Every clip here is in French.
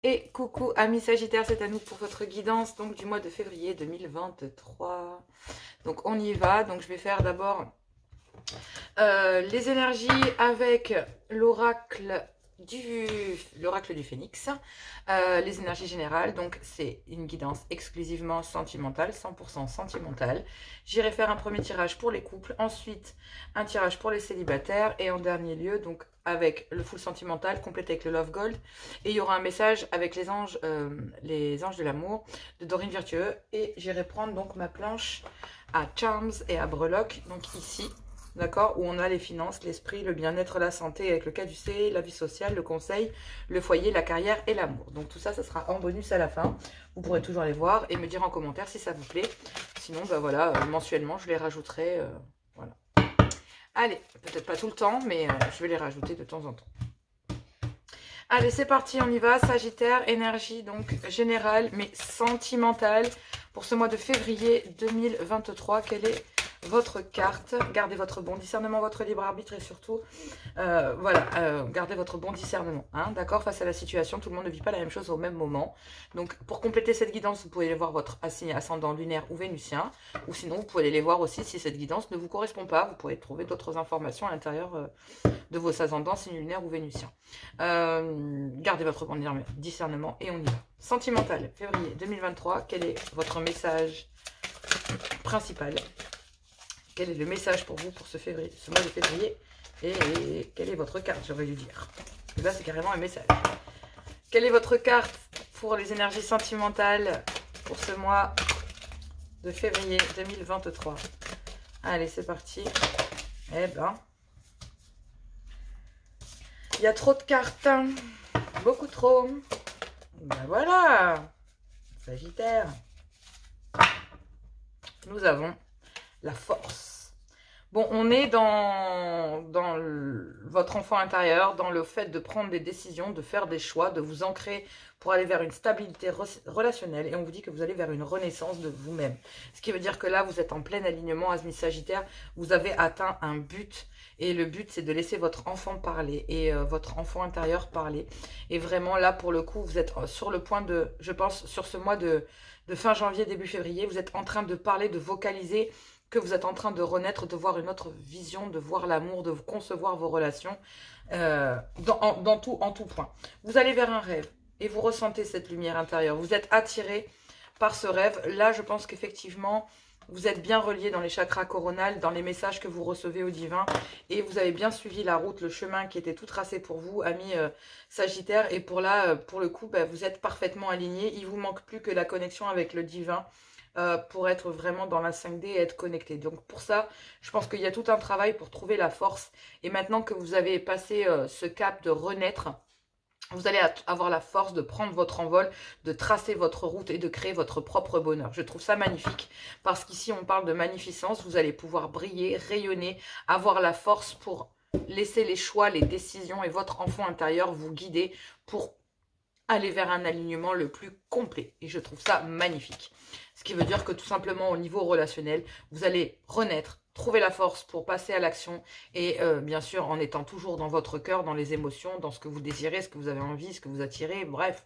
Et coucou amis Sagittaires, c'est à nous pour votre guidance donc du mois de février 2023. Donc on y va, donc je vais faire d'abord les énergies avec l'oracle du Phénix, les énergies générales. Donc c'est une guidance exclusivement sentimentale, 100% sentimentale. J'irai faire un premier tirage pour les couples, ensuite un tirage pour les célibataires et en dernier lieu donc avec le full sentimental complété avec le Love Gold, et il y aura un message avec les anges de l'amour de Dorine Virtueux. Et j'irai prendre donc ma planche à Charms et à Breloque, donc ici, d'accord, où on a les finances, l'esprit, le bien-être, la santé avec le caducée, la vie sociale, le conseil, le foyer, la carrière et l'amour. Donc tout ça, ça sera en bonus à la fin. Vous pourrez toujours les voir et me dire en commentaire si ça vous plaît. Sinon, ben voilà, mensuellement, je les rajouterai. Voilà. Allez, peut-être pas tout le temps, mais je vais les rajouter de temps en temps. Allez, c'est parti, on y va. Sagittaire, énergie donc générale, mais sentimentale pour ce mois de février 2023. Quelle est votre carte? Gardez votre bon discernement, votre libre arbitre et surtout, gardez votre bon discernement, hein, d'accord, face à la situation. Tout le monde ne vit pas la même chose au même moment. Donc, pour compléter cette guidance, vous pouvez aller voir votre signe ascendant lunaire ou vénusien, ou sinon, vous pouvez aller les voir aussi si cette guidance ne vous correspond pas. Vous pouvez trouver d'autres informations à l'intérieur de vos ascendants, signes lunaires ou vénusiens. Gardez votre bon discernement et on y va. Sentimental, février 2023, quel est votre message principal? Quel est le message pour vous pour ce mois de février? Et quelle est votre carte, j'aurais dû dire. Parce que là, c'est carrément un message. Quelle est votre carte pour les énergies sentimentales pour ce mois de février 2023? Allez, c'est parti. Eh ben, il y a trop de cartes. Hein. Beaucoup trop. Ben voilà. Sagittaire. Nous avons la force. Bon, on est dans votre enfant intérieur, dans le fait de prendre des décisions, de faire des choix, de vous ancrer pour aller vers une stabilité relationnelle. Et on vous dit que vous allez vers une renaissance de vous-même. Ce qui veut dire que là, vous êtes en plein alignement, Asmi Sagittaire. Vous avez atteint un but. Et le but, c'est de laisser votre enfant parler et votre enfant intérieur parler. Et vraiment, là, pour le coup, vous êtes sur le point de, je pense, sur ce mois de fin janvier, début février, vous êtes en train de parler, de vocaliser que vous êtes en train de renaître, de voir une autre vision, de voir l'amour, de concevoir vos relations en tout point. Vous allez vers un rêve et vous ressentez cette lumière intérieure. Vous êtes attiré par ce rêve. Là, je pense qu'effectivement, vous êtes bien relié dans les chakras coronales, dans les messages que vous recevez au divin. Et vous avez bien suivi la route, le chemin qui était tout tracé pour vous, amis Sagittaire. Et pour le coup, vous êtes parfaitement aligné. Il vous manque plus que la connexion avec le divin. Pour être vraiment dans la 5D et être connecté. Donc pour ça, je pense qu'il y a tout un travail pour trouver la force. Et maintenant que vous avez passé ce cap de renaître, vous allez avoir la force de prendre votre envol, de tracer votre route et de créer votre propre bonheur. Je trouve ça magnifique parce qu'ici on parle de magnificence. Vous allez pouvoir briller, rayonner, avoir la force pour laisser les choix, les décisions et votre enfant intérieur vous guider pour aller vers un alignement le plus complet. Et je trouve ça magnifique. Ce qui veut dire que tout simplement au niveau relationnel, vous allez renaître, trouver la force pour passer à l'action et bien sûr en étant toujours dans votre cœur, dans les émotions, dans ce que vous désirez, ce que vous avez envie, ce que vous attirez. Bref,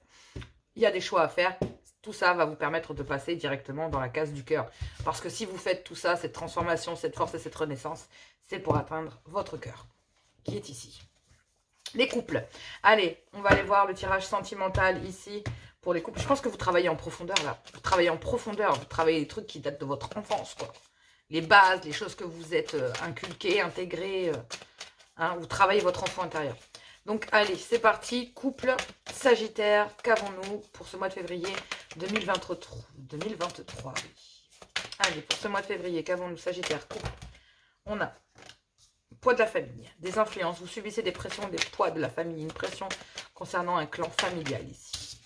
il y a des choix à faire. Tout ça va vous permettre de passer directement dans la case du cœur. Parce que si vous faites tout ça, cette transformation, cette force et cette renaissance, c'est pour atteindre votre cœur qui est ici. Les couples. Allez, on va aller voir le tirage sentimental ici pour les couples. Je pense que vous travaillez en profondeur là. Vous travaillez en profondeur. Vous travaillez les trucs qui datent de votre enfance, quoi. Les bases, les choses que vous êtes inculquées, intégrées. Vous travaillez votre enfant intérieur. Donc, allez, c'est parti. Couple Sagittaire, qu'avons-nous pour ce mois de février 2023, oui. Allez, pour ce mois de février, qu'avons-nous Sagittaire, couple? On a poids de la famille, des influences, vous subissez des pressions, des poids de la famille, une pression concernant un clan familial ici.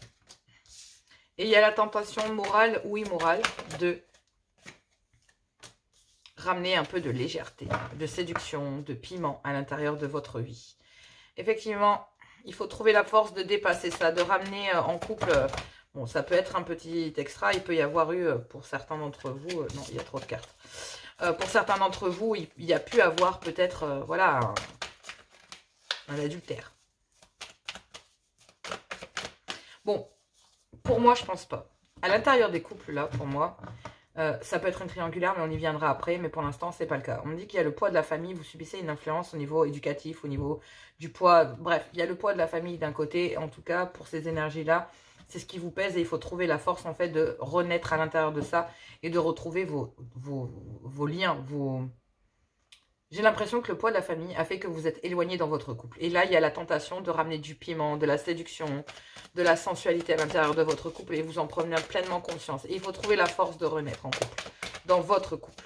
Et il y a la tentation morale ou immorale de ramener un peu de légèreté, de séduction, de piment à l'intérieur de votre vie. Effectivement, il faut trouver la force de dépasser ça, de ramener en couple. Bon, ça peut être un petit extra, il peut y avoir eu pour certains d'entre vous, non, il y a trop de cartes. Pour certains d'entre vous, il y a pu avoir peut-être, voilà, un adultère. Bon, pour moi, je pense pas. À l'intérieur des couples, là, pour moi, ça peut être une triangulaire, mais on y viendra après. Mais pour l'instant, c'est pas le cas. On me dit qu'il y a le poids de la famille. Vous subissez une influence au niveau éducatif, au niveau du poids. Bref, il y a le poids de la famille d'un côté. En tout cas, pour ces énergies-là, c'est ce qui vous pèse. Et il faut trouver la force, en fait, de renaître à l'intérieur de ça et de retrouver vos liens, vos... J'ai l'impression que le poids de la famille a fait que vous êtes éloigné dans votre couple. Et là, il y a la tentation de ramener du piment, de la séduction, de la sensualité à l'intérieur de votre couple. Et vous en prenez pleinement conscience. Et il faut trouver la force de renaître en couple, dans votre couple.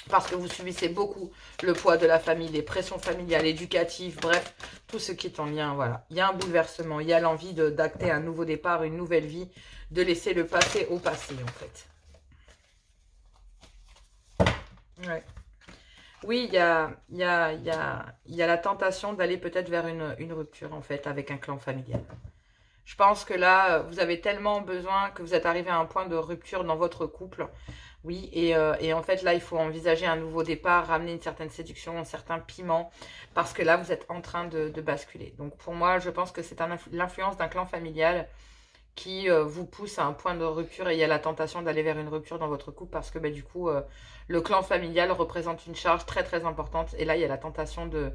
Parce que vous subissez beaucoup le poids de la famille, les pressions familiales, éducatives, bref, tout ce qui est en lien, voilà. Il y a un bouleversement, il y a l'envie d'acter un nouveau départ, une nouvelle vie, de laisser le passé au passé, en fait. Ouais. Oui, il y a la tentation d'aller peut-être vers une rupture, en fait, avec un clan familial. Je pense que là, vous avez tellement besoin que vous êtes arrivé à un point de rupture dans votre couple. Oui, et en fait, là, il faut envisager un nouveau départ, ramener une certaine séduction, un certain piment, parce que là, vous êtes en train de basculer. Donc, pour moi, je pense que c'est l'influence d'un clan familial qui vous pousse à un point de rupture et il y a la tentation d'aller vers une rupture dans votre couple parce que bah, du coup, le clan familial représente une charge très très importante et là, il y a la tentation de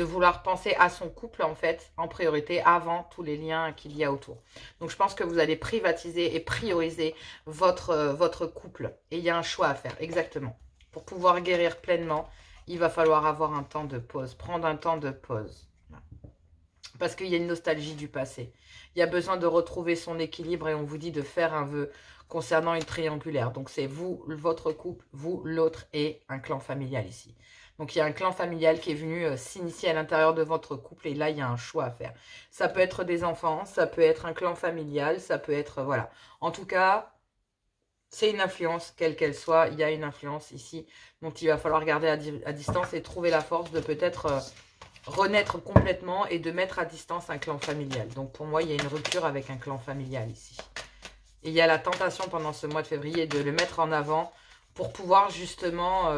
vouloir penser à son couple en fait, en priorité, avant tous les liens qu'il y a autour. Donc, je pense que vous allez privatiser et prioriser votre couple et il y a un choix à faire, exactement. Pour pouvoir guérir pleinement, il va falloir avoir un temps de pause, prendre un temps de pause. Parce qu'il y a une nostalgie du passé. Il y a besoin de retrouver son équilibre et on vous dit de faire un vœu concernant une triangulaire. Donc c'est vous, votre couple, vous, l'autre et un clan familial ici. Donc il y a un clan familial qui est venu s'initier à l'intérieur de votre couple et là il y a un choix à faire. Ça peut être des enfants, ça peut être un clan familial, ça peut être, voilà. En tout cas, c'est une influence, quelle qu'elle soit, il y a une influence ici. Donc il va falloir garder à distance et trouver la force de peut-être... renaître complètement et de mettre à distance un clan familial. Donc pour moi, il y a une rupture avec un clan familial ici. Et il y a la tentation pendant ce mois de février de le mettre en avant pour pouvoir justement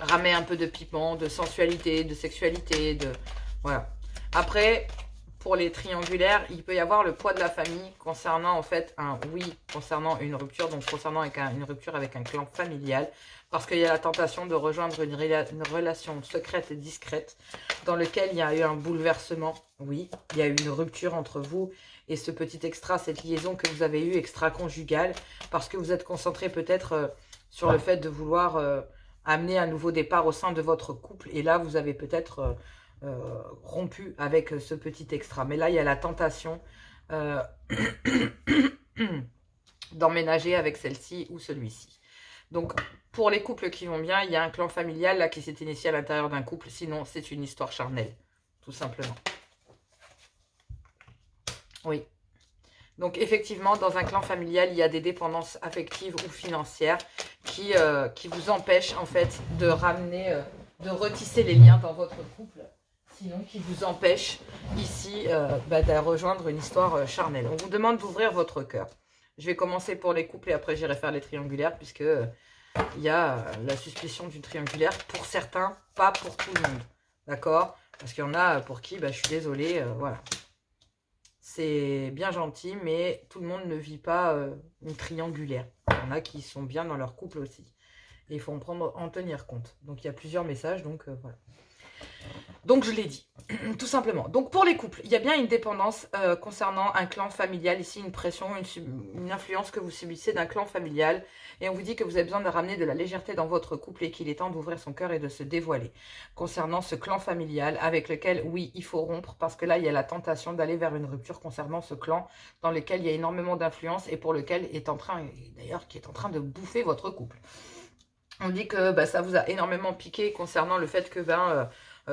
ramener un peu de piment, de sensualité, de sexualité, voilà. Après, pour les triangulaires, il peut y avoir le poids de la famille concernant en fait concernant une rupture, donc concernant une rupture avec un clan familial. Parce qu'il y a la tentation de rejoindre une relation secrète et discrète dans laquelle il y a eu un bouleversement. Oui, il y a eu une rupture entre vous et ce petit extra, cette liaison que vous avez eue extra-conjugale. Parce que vous êtes concentré peut-être sur le fait de vouloir amener un nouveau départ au sein de votre couple. Et là, vous avez peut-être rompu avec ce petit extra. Mais là, il y a la tentation d'emménager avec celle-ci ou celui-ci. Donc, pour les couples qui vont bien, il y a un clan familial là qui s'est initié à l'intérieur d'un couple. Sinon, c'est une histoire charnelle, tout simplement. Oui. Donc, effectivement, dans un clan familial, il y a des dépendances affectives ou financières qui vous empêchent, en fait, de ramener, de retisser les liens dans votre couple. Sinon, qui vous empêchent, ici, de rejoindre une histoire charnelle. On vous demande d'ouvrir votre cœur. Je vais commencer pour les couples et après, j'irai faire les triangulaires, puisque... il y a la suspicion d'une triangulaire pour certains, pas pour tout le monde. D'accord? Parce qu'il y en a pour qui, je suis désolée, voilà. C'est bien gentil, mais tout le monde ne vit pas une triangulaire. Il y en a qui sont bien dans leur couple aussi. Et il faut en tenir compte. Donc, il y a plusieurs messages, donc voilà. Donc, je l'ai dit, tout simplement. Donc, pour les couples, il y a bien une dépendance concernant un clan familial. Ici, une pression, une influence que vous subissez d'un clan familial. Et on vous dit que vous avez besoin de ramener de la légèreté dans votre couple et qu'il est temps d'ouvrir son cœur et de se dévoiler. Concernant ce clan familial avec lequel, oui, il faut rompre. Parce que là, il y a la tentation d'aller vers une rupture concernant ce clan dans lequel il y a énormément d'influence et pour lequel qui est en train de bouffer votre couple. On dit que ça vous a énormément piqué concernant le fait que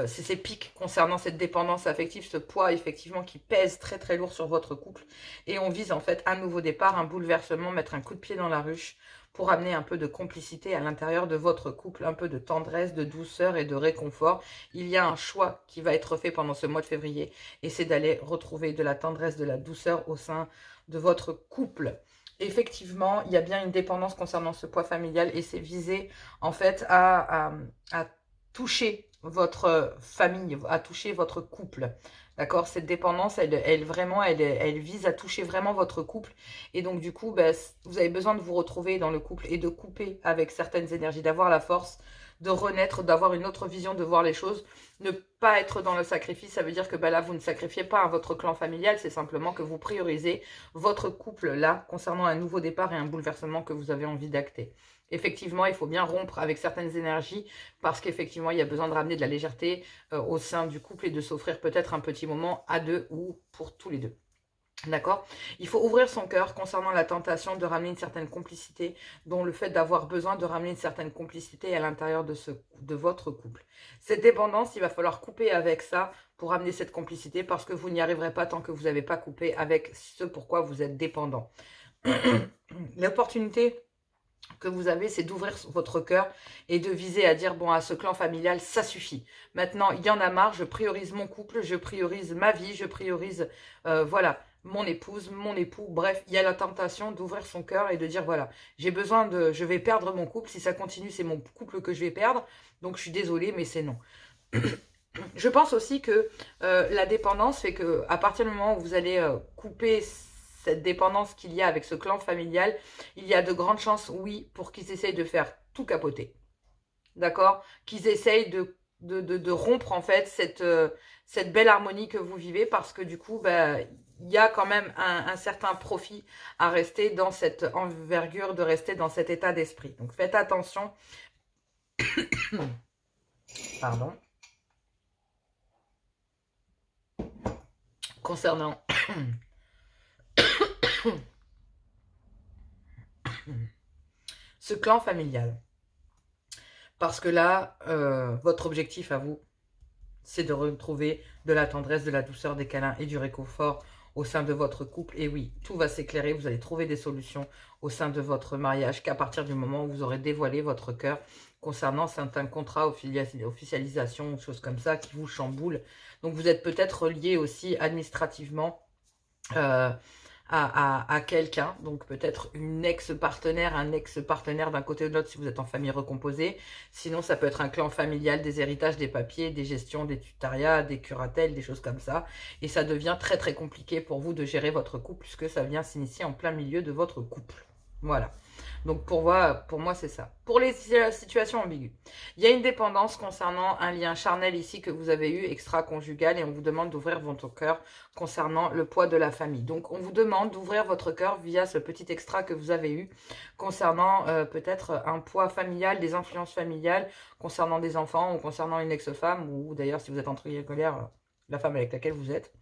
c'est ces pics concernant cette dépendance affective, ce poids effectivement qui pèse très très lourd sur votre couple. Et on vise en fait un nouveau départ, un bouleversement, mettre un coup de pied dans la ruche pour amener un peu de complicité à l'intérieur de votre couple, un peu de tendresse, de douceur et de réconfort. Il y a un choix qui va être fait pendant ce mois de février et c'est d'aller retrouver de la tendresse, de la douceur au sein de votre couple. Effectivement, il y a bien une dépendance concernant ce poids familial et c'est visé en fait à toucher votre famille, à toucher votre couple. D'accord? Cette dépendance, elle vraiment, elle vise à toucher vraiment votre couple. Et donc, du coup, bah, vous avez besoin de vous retrouver dans le couple et de couper avec certaines énergies, d'avoir la force de renaître, d'avoir une autre vision de voir les choses. Ne pas être dans le sacrifice, ça veut dire que bah, là, vous ne sacrifiez pas votre clan familial, c'est simplement que vous priorisez votre couple là, concernant un nouveau départ et un bouleversement que vous avez envie d'acter. Effectivement, il faut bien rompre avec certaines énergies parce qu'effectivement, il y a besoin de ramener de la légèreté au sein du couple et de s'offrir peut-être un petit moment à deux ou pour tous les deux. D'accord? Il faut ouvrir son cœur concernant la tentation de ramener une certaine complicité, dont le fait d'avoir besoin de ramener une certaine complicité à l'intérieur de votre couple. Cette dépendance, il va falloir couper avec ça pour ramener cette complicité parce que vous n'y arriverez pas tant que vous n'avez pas coupé avec ce pourquoi vous êtes dépendant. L'opportunité que vous avez, c'est d'ouvrir votre cœur et de viser à dire, bon, à ce clan familial, ça suffit. Maintenant, il y en a marre, je priorise mon couple, je priorise ma vie, je priorise, voilà, mon épouse, mon époux. Bref, il y a la tentation d'ouvrir son cœur et de dire, voilà, j'ai besoin de, je vais perdre mon couple. Si ça continue, c'est mon couple que je vais perdre. Donc, je suis désolée, mais c'est non. Je pense aussi que la dépendance fait que à partir du moment où vous allez couper cette dépendance qu'il y a avec ce clan familial, il y a de grandes chances, oui, pour qu'ils essayent de faire tout capoter. D'accord? Qu'ils essayent de rompre en fait cette belle harmonie que vous vivez parce que du coup, bah, il y a quand même un certain profit à rester dans cette envergure, de rester dans cet état d'esprit. Donc faites attention. Pardon. Concernant ce clan familial. Parce que là, votre objectif à vous, c'est de retrouver de la tendresse, de la douceur, des câlins et du réconfort au sein de votre couple. Et oui, tout va s'éclairer, vous allez trouver des solutions au sein de votre mariage qu'à partir du moment où vous aurez dévoilé votre cœur concernant certains contrats, officialisation, choses comme ça qui vous chamboulent. Donc vous êtes peut-être lié aussi administrativement à quelqu'un, donc peut-être une ex-partenaire, un ex-partenaire d'un côté ou de l'autre si vous êtes en famille recomposée. Sinon, ça peut être un clan familial, des héritages, des papiers, des gestions, des tutariats, des curatelles, des choses comme ça. Et ça devient très très compliqué pour vous de gérer votre couple puisque ça vient s'initier en plein milieu de votre couple. Voilà. Donc pour moi c'est ça. Pour les situations ambiguës, il y a une dépendance concernant un lien charnel ici que vous avez eu, extra-conjugal, et on vous demande d'ouvrir votre cœur concernant le poids de la famille. Donc on vous demande d'ouvrir votre cœur via ce petit extra que vous avez eu concernant peut-être un poids familial, des influences familiales, concernant des enfants ou concernant une ex-femme, ou d'ailleurs si vous êtes entre guillemets la femme avec laquelle vous êtes.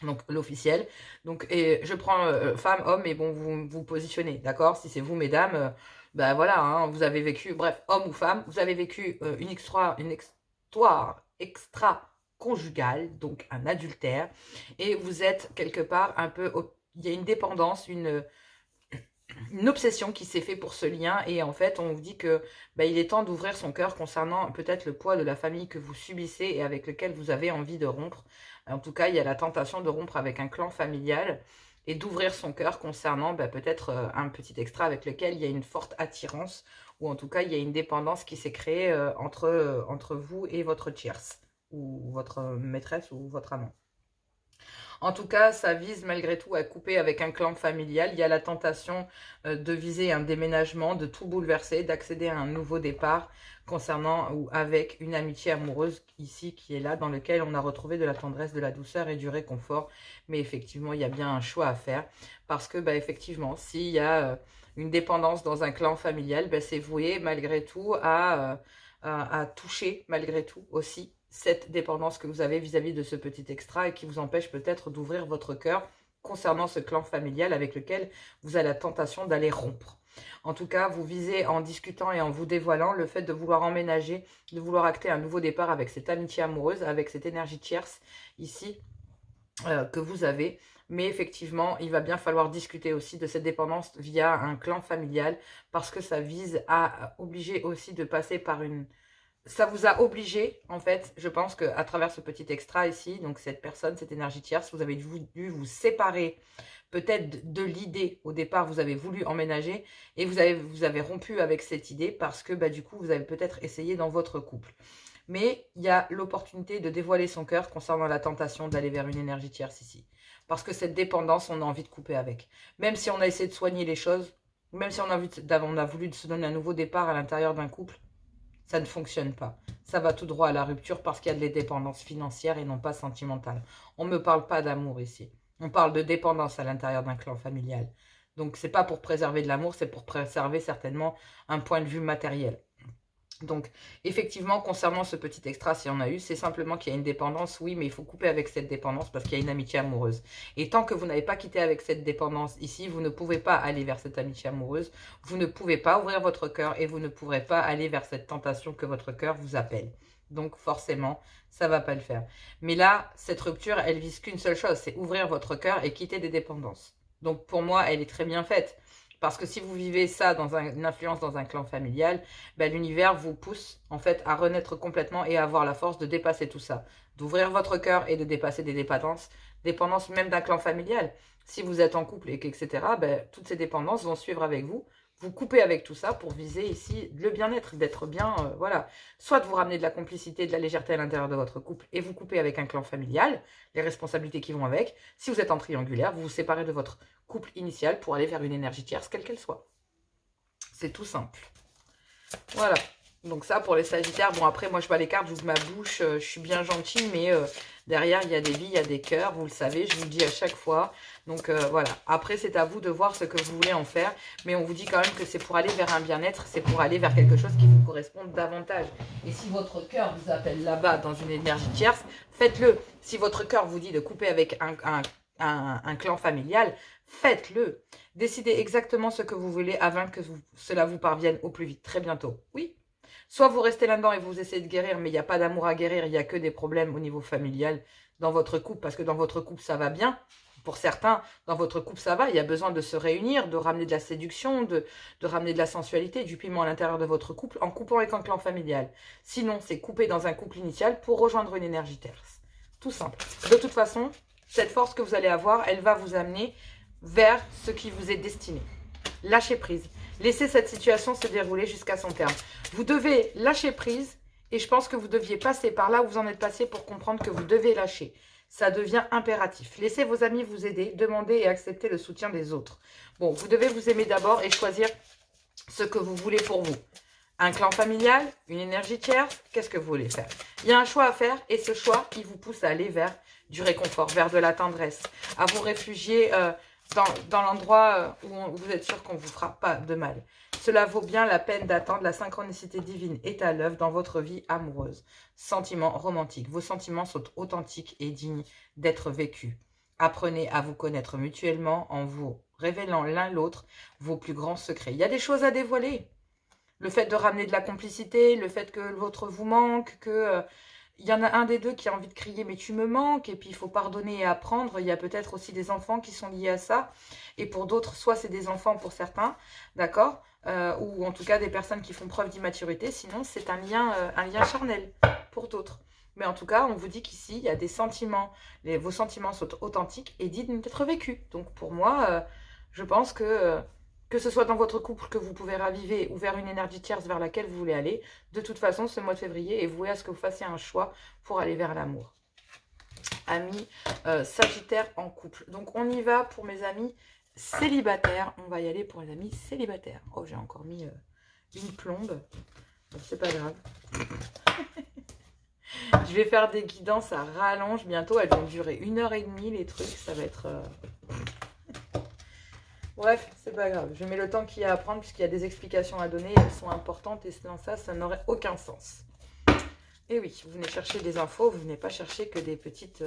Donc l'officiel. Donc et je prends femme, homme, et bon, vous positionnez, d'accord? Si c'est vous, mesdames, ben voilà, hein, vous avez vécu, bref, homme ou femme, vous avez vécu une histoire extra-conjugale, donc un adultère, et vous êtes quelque part un peu, il y a une dépendance, une obsession qui s'est fait pour ce lien, et en fait on vous dit que bah, il est temps d'ouvrir son cœur concernant peut-être le poids de la famille que vous subissez et avec lequel vous avez envie de rompre. En tout cas, il y a la tentation de rompre avec un clan familial et d'ouvrir son cœur concernant bah, peut-être un petit extra avec lequel il y a une forte attirance, ou en tout cas il y a une dépendance qui s'est créée entre vous et votre tierce, ou votre maîtresse ou votre amant. En tout cas, ça vise malgré tout à couper avec un clan familial. Il y a la tentation de viser un déménagement, de tout bouleverser, d'accéder à un nouveau départ concernant ou avec une amitié amoureuse ici qui est là, dans lequel on a retrouvé de la tendresse, de la douceur et du réconfort. Mais effectivement, il y a bien un choix à faire parce que, bah, effectivement, s'il y a une dépendance dans un clan familial, bah, c'est voué malgré tout à toucher malgré tout aussi cette dépendance que vous avez vis-à-vis de ce petit extra et qui vous empêche peut-être d'ouvrir votre cœur concernant ce clan familial avec lequel vous avez la tentation d'aller rompre. En tout cas, vous visez en discutant et en vous dévoilant le fait de vouloir emménager, de vouloir acter un nouveau départ avec cette amitié amoureuse, avec cette énergie tierce ici que vous avez. Mais effectivement, il va bien falloir discuter aussi de cette dépendance via un clan familial parce que ça vise à obliger aussi de passer par une... Ça vous a obligé, en fait, je pense qu'à travers ce petit extra ici, donc cette personne, cette énergie tierce, vous avez dû vous séparer peut-être de l'idée. Au départ, vous avez voulu emménager et vous avez rompu avec cette idée parce que bah, du coup, vous avez peut-être essayé dans votre couple. Mais il y a l'opportunité de dévoiler son cœur concernant la tentation d'aller vers une énergie tierce ici. Parce que cette dépendance, on a envie de couper avec. Même si on a essayé de soigner les choses, même si on a voulu se donner un nouveau départ à l'intérieur d'un couple, ça ne fonctionne pas. Ça va tout droit à la rupture parce qu'il y a des dépendances financières et non pas sentimentales. On ne me parle pas d'amour ici. On parle de dépendance à l'intérieur d'un clan familial. Donc, ce n'est pas pour préserver de l'amour, c'est pour préserver certainement un point de vue matériel. Donc, effectivement, concernant ce petit extra, si on a eu, c'est simplement qu'il y a une dépendance, oui, mais il faut couper avec cette dépendance parce qu'il y a une amitié amoureuse. Et tant que vous n'avez pas quitté avec cette dépendance ici, vous ne pouvez pas aller vers cette amitié amoureuse, vous ne pouvez pas ouvrir votre cœur et vous ne pourrez pas aller vers cette tentation que votre cœur vous appelle. Donc, forcément, ça ne va pas le faire. Mais là, cette rupture, elle vise qu'une seule chose, c'est ouvrir votre cœur et quitter des dépendances. Donc, pour moi, elle est très bien faite. Parce que si vous vivez ça dans une influence dans un clan familial, ben, l'univers vous pousse en fait à renaître complètement et à avoir la force de dépasser tout ça. D'ouvrir votre cœur et de dépasser des dépendances même d'un clan familial. Si vous êtes en couple et etc., ben, toutes ces dépendances vont suivre avec vous. Vous coupez avec tout ça pour viser ici le bien-être, d'être bien, voilà. Soit de vous ramener de la complicité, de la légèreté à l'intérieur de votre couple et vous coupez avec un clan familial, les responsabilités qui vont avec. Si vous êtes en triangulaire, vous vous séparez de votre couple initial pour aller vers une énergie tierce, quelle qu'elle soit. C'est tout simple. Voilà. Donc ça, pour les Sagittaires, bon après, moi je vois les cartes, j'ouvre ma bouche, je suis bien gentille, mais derrière, il y a des vies, il y a des cœurs, vous le savez, je vous le dis à chaque fois. Donc voilà, après c'est à vous de voir ce que vous voulez en faire, mais on vous dit quand même que c'est pour aller vers un bien-être, c'est pour aller vers quelque chose qui vous corresponde davantage. Et si votre cœur vous appelle là-bas dans une énergie tierce, faites-le. Si votre cœur vous dit de couper avec un clan familial, faites-le. Décidez exactement ce que vous voulez afin que cela vous parvienne au plus vite, très bientôt. Oui. Soit vous restez là-dedans et vous essayez de guérir, mais il n'y a pas d'amour à guérir, il n'y a que des problèmes au niveau familial dans votre couple, parce que dans votre couple, ça va bien. Pour certains, dans votre couple, ça va, il y a besoin de se réunir, de ramener de la séduction, de ramener de la sensualité, du piment à l'intérieur de votre couple, en coupant avec un clan familial. Sinon, c'est couper dans un couple initial pour rejoindre une énergie tierce. Tout simple. De toute façon, cette force que vous allez avoir, elle va vous amener vers ce qui vous est destiné. Lâchez prise. Laissez cette situation se dérouler jusqu'à son terme. Vous devez lâcher prise et je pense que vous deviez passer par là où vous en êtes passé pour comprendre que vous devez lâcher. Ça devient impératif. Laissez vos amis vous aider, demandez et acceptez le soutien des autres. Bon, vous devez vous aimer d'abord et choisir ce que vous voulez pour vous. Un clan familial, une énergie tierce, qu'est-ce que vous voulez faire? Il y a un choix à faire et ce choix, il vous pousse à aller vers du réconfort, vers de la tendresse, à vous réfugier dans l'endroit où vous êtes sûr qu'on ne vous fera pas de mal. Cela vaut bien la peine d'attendre. La synchronicité divine est à l'œuvre dans votre vie amoureuse. Sentiments romantiques. Vos sentiments sont authentiques et dignes d'être vécus. Apprenez à vous connaître mutuellement en vous révélant l'un l'autre vos plus grands secrets. Il y a des choses à dévoiler. Le fait de ramener de la complicité, le fait que l'autre vous manque, que... il y en a un des deux qui a envie de crier « mais tu me manques » et puis il faut pardonner et apprendre. Il y a peut-être aussi des enfants qui sont liés à ça. Et pour d'autres, soit c'est des enfants pour certains, d'accord, ou en tout cas des personnes qui font preuve d'immaturité. Sinon, c'est un lien charnel pour d'autres. Mais en tout cas, on vous dit qu'ici, il y a des sentiments. Vos sentiments sont authentiques et dignes d'être vécus. Donc pour moi, je pense que ce soit dans votre couple que vous pouvez raviver ou vers une énergie tierce vers laquelle vous voulez aller, de toute façon, ce mois de février est voué à ce que vous fassiez un choix pour aller vers l'amour. Amis Sagittaire en couple. Donc, on y va pour mes amis célibataires. On va y aller pour les amis célibataires. Oh, j'ai encore mis une plombe. C'est pas grave. Je vais faire des guidances à rallonge bientôt. Elles vont durer 1h30, les trucs. Ça va être... Bref, c'est pas grave. Je mets le temps qu'il y a à prendre puisqu'il y a des explications à donner. Elles sont importantes et sans ça, ça n'aurait aucun sens. Et oui, vous venez chercher des infos, vous venez pas chercher que des petites...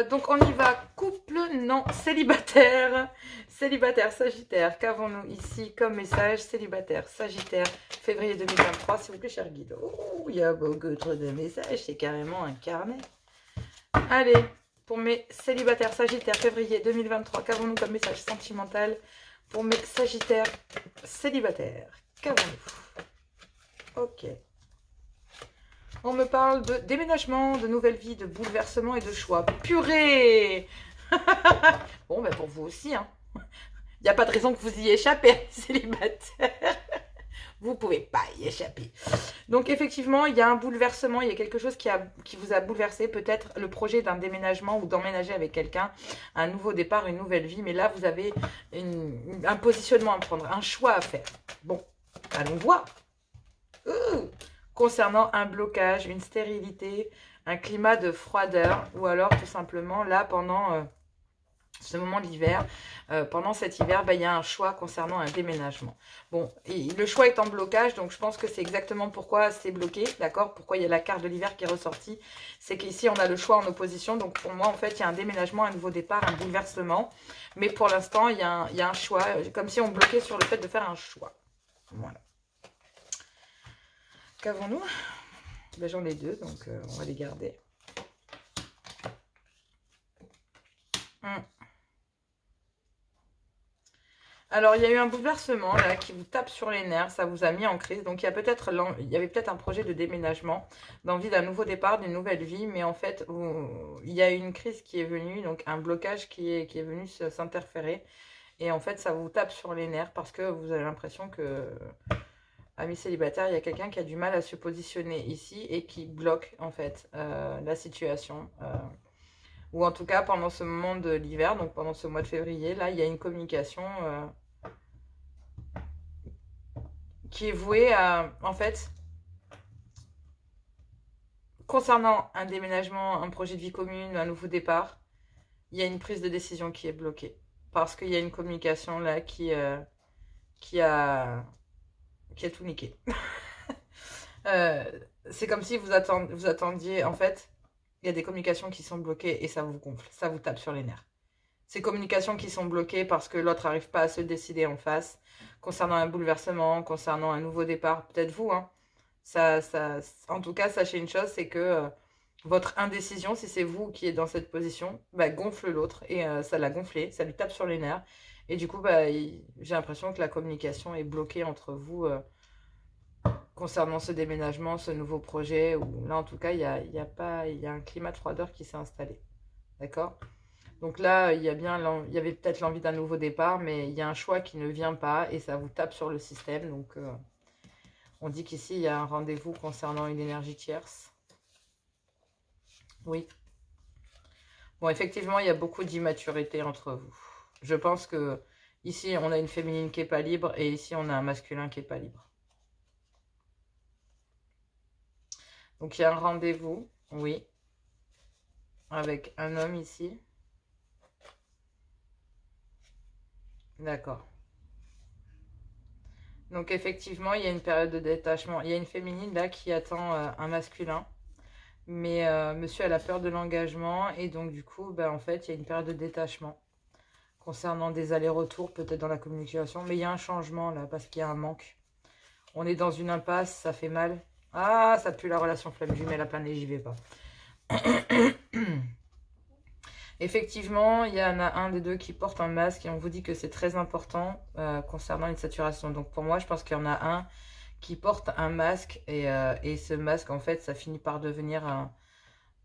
donc on y va. Couple, non, célibataire. Célibataire, Sagittaire. Qu'avons-nous ici comme message? Célibataire, Sagittaire, février 2023. S'il vous plaît, cher guide. Oh, il y a beaucoup trop de messages. C'est carrément un carnet. Allez. Pour mes célibataires Sagittaires, février 2023, qu'avons-nous comme message sentimental pour mes Sagittaires célibataires? Qu'avons-nous? Ok. On me parle de déménagement, de nouvelle vie, de bouleversement et de choix. Purée. Bon, ben pour vous aussi, hein. Il n'y a pas de raison que vous y échappez, célibataire. Vous ne pouvez pas y échapper. Donc effectivement, il y a un bouleversement, il y a quelque chose qui vous a bouleversé, peut-être le projet d'un déménagement ou d'emménager avec quelqu'un, un nouveau départ, une nouvelle vie. Mais là, vous avez un positionnement à prendre, un choix à faire. Bon, allons voir. Concernant un blocage, une stérilité, un climat de froideur, ou alors tout simplement là pendant ce moment de l'hiver, pendant cet hiver, il y a un choix concernant un déménagement. Bon, et le choix est en blocage, donc je pense que c'est exactement pourquoi c'est bloqué, d'accord? Pourquoi il y a la carte de l'hiver qui est ressortie, c'est qu'ici on a le choix en opposition, donc pour moi en fait il y a un déménagement, un nouveau départ, un bouleversement, mais pour l'instant il y a un choix, comme si on bloquait sur le fait de faire un choix. Voilà. Qu'avons-nous? Ben, j'en ai deux, donc on va les garder. Alors, il y a eu un bouleversement là qui vous tape sur les nerfs, ça vous a mis en crise. Donc, il y avait peut-être un projet de déménagement, d'envie d'un nouveau départ, d'une nouvelle vie. Mais en fait, il y a une crise qui est venue, donc un blocage qui est venu s'interférer. Et en fait, ça vous tape sur les nerfs parce que vous avez l'impression que... Amis célibataires, il y a quelqu'un qui a du mal à se positionner ici et qui bloque en fait la situation. Ou en tout cas pendant ce moment de l'hiver, donc pendant ce mois de février, là il y a une communication qui est vouée à, en fait, concernant un déménagement, un projet de vie commune, un nouveau départ, il y a une prise de décision qui est bloquée. Parce qu'il y a une communication là qui a tout niqué. C'est comme si vous attendiez, en fait, il y a des communications qui sont bloquées et ça vous gonfle, ça vous tape sur les nerfs. Ces communications qui sont bloquées parce que l'autre n'arrive pas à se décider en face, concernant un bouleversement, concernant un nouveau départ, peut-être vous, hein. En tout cas, sachez une chose, c'est que votre indécision, si c'est vous qui êtes dans cette position, bah, gonfle l'autre et ça l'a gonflé, ça lui tape sur les nerfs. Et du coup, bah, j'ai l'impression que la communication est bloquée entre vous concernant ce déménagement, ce nouveau projet. Ou là, en tout cas, il y a un climat de froideur qui s'est installé. D'accord? Donc là, il y avait peut-être l'envie d'un nouveau départ, mais il y a un choix qui ne vient pas et ça vous tape sur le système. Donc, on dit qu'ici, il y a un rendez-vous concernant une énergie tierce. Oui. Bon, effectivement, il y a beaucoup d'immaturité entre vous. Je pense que ici, on a une féminine qui n'est pas libre et ici, on a un masculin qui n'est pas libre. Donc, il y a un rendez-vous, oui, avec un homme ici. D'accord. Donc, effectivement, il y a une période de détachement. Il y a une féminine, là, qui attend un masculin. Mais monsieur, elle a peur de l'engagement. Et donc, du coup, bah, en fait, il y a une période de détachement. Concernant des allers-retours, peut-être dans la communication. Mais il y a un changement, là, parce qu'il y a un manque. On est dans une impasse, ça fait mal. Ah, ça pue la relation flamme jumelle à plein nez, j'y vais pas. Effectivement, il y en a un des deux qui porte un masque et on vous dit que c'est très important concernant une saturation. Donc pour moi, je pense qu'il y en a un qui porte un masque et ce masque, en fait, ça finit par devenir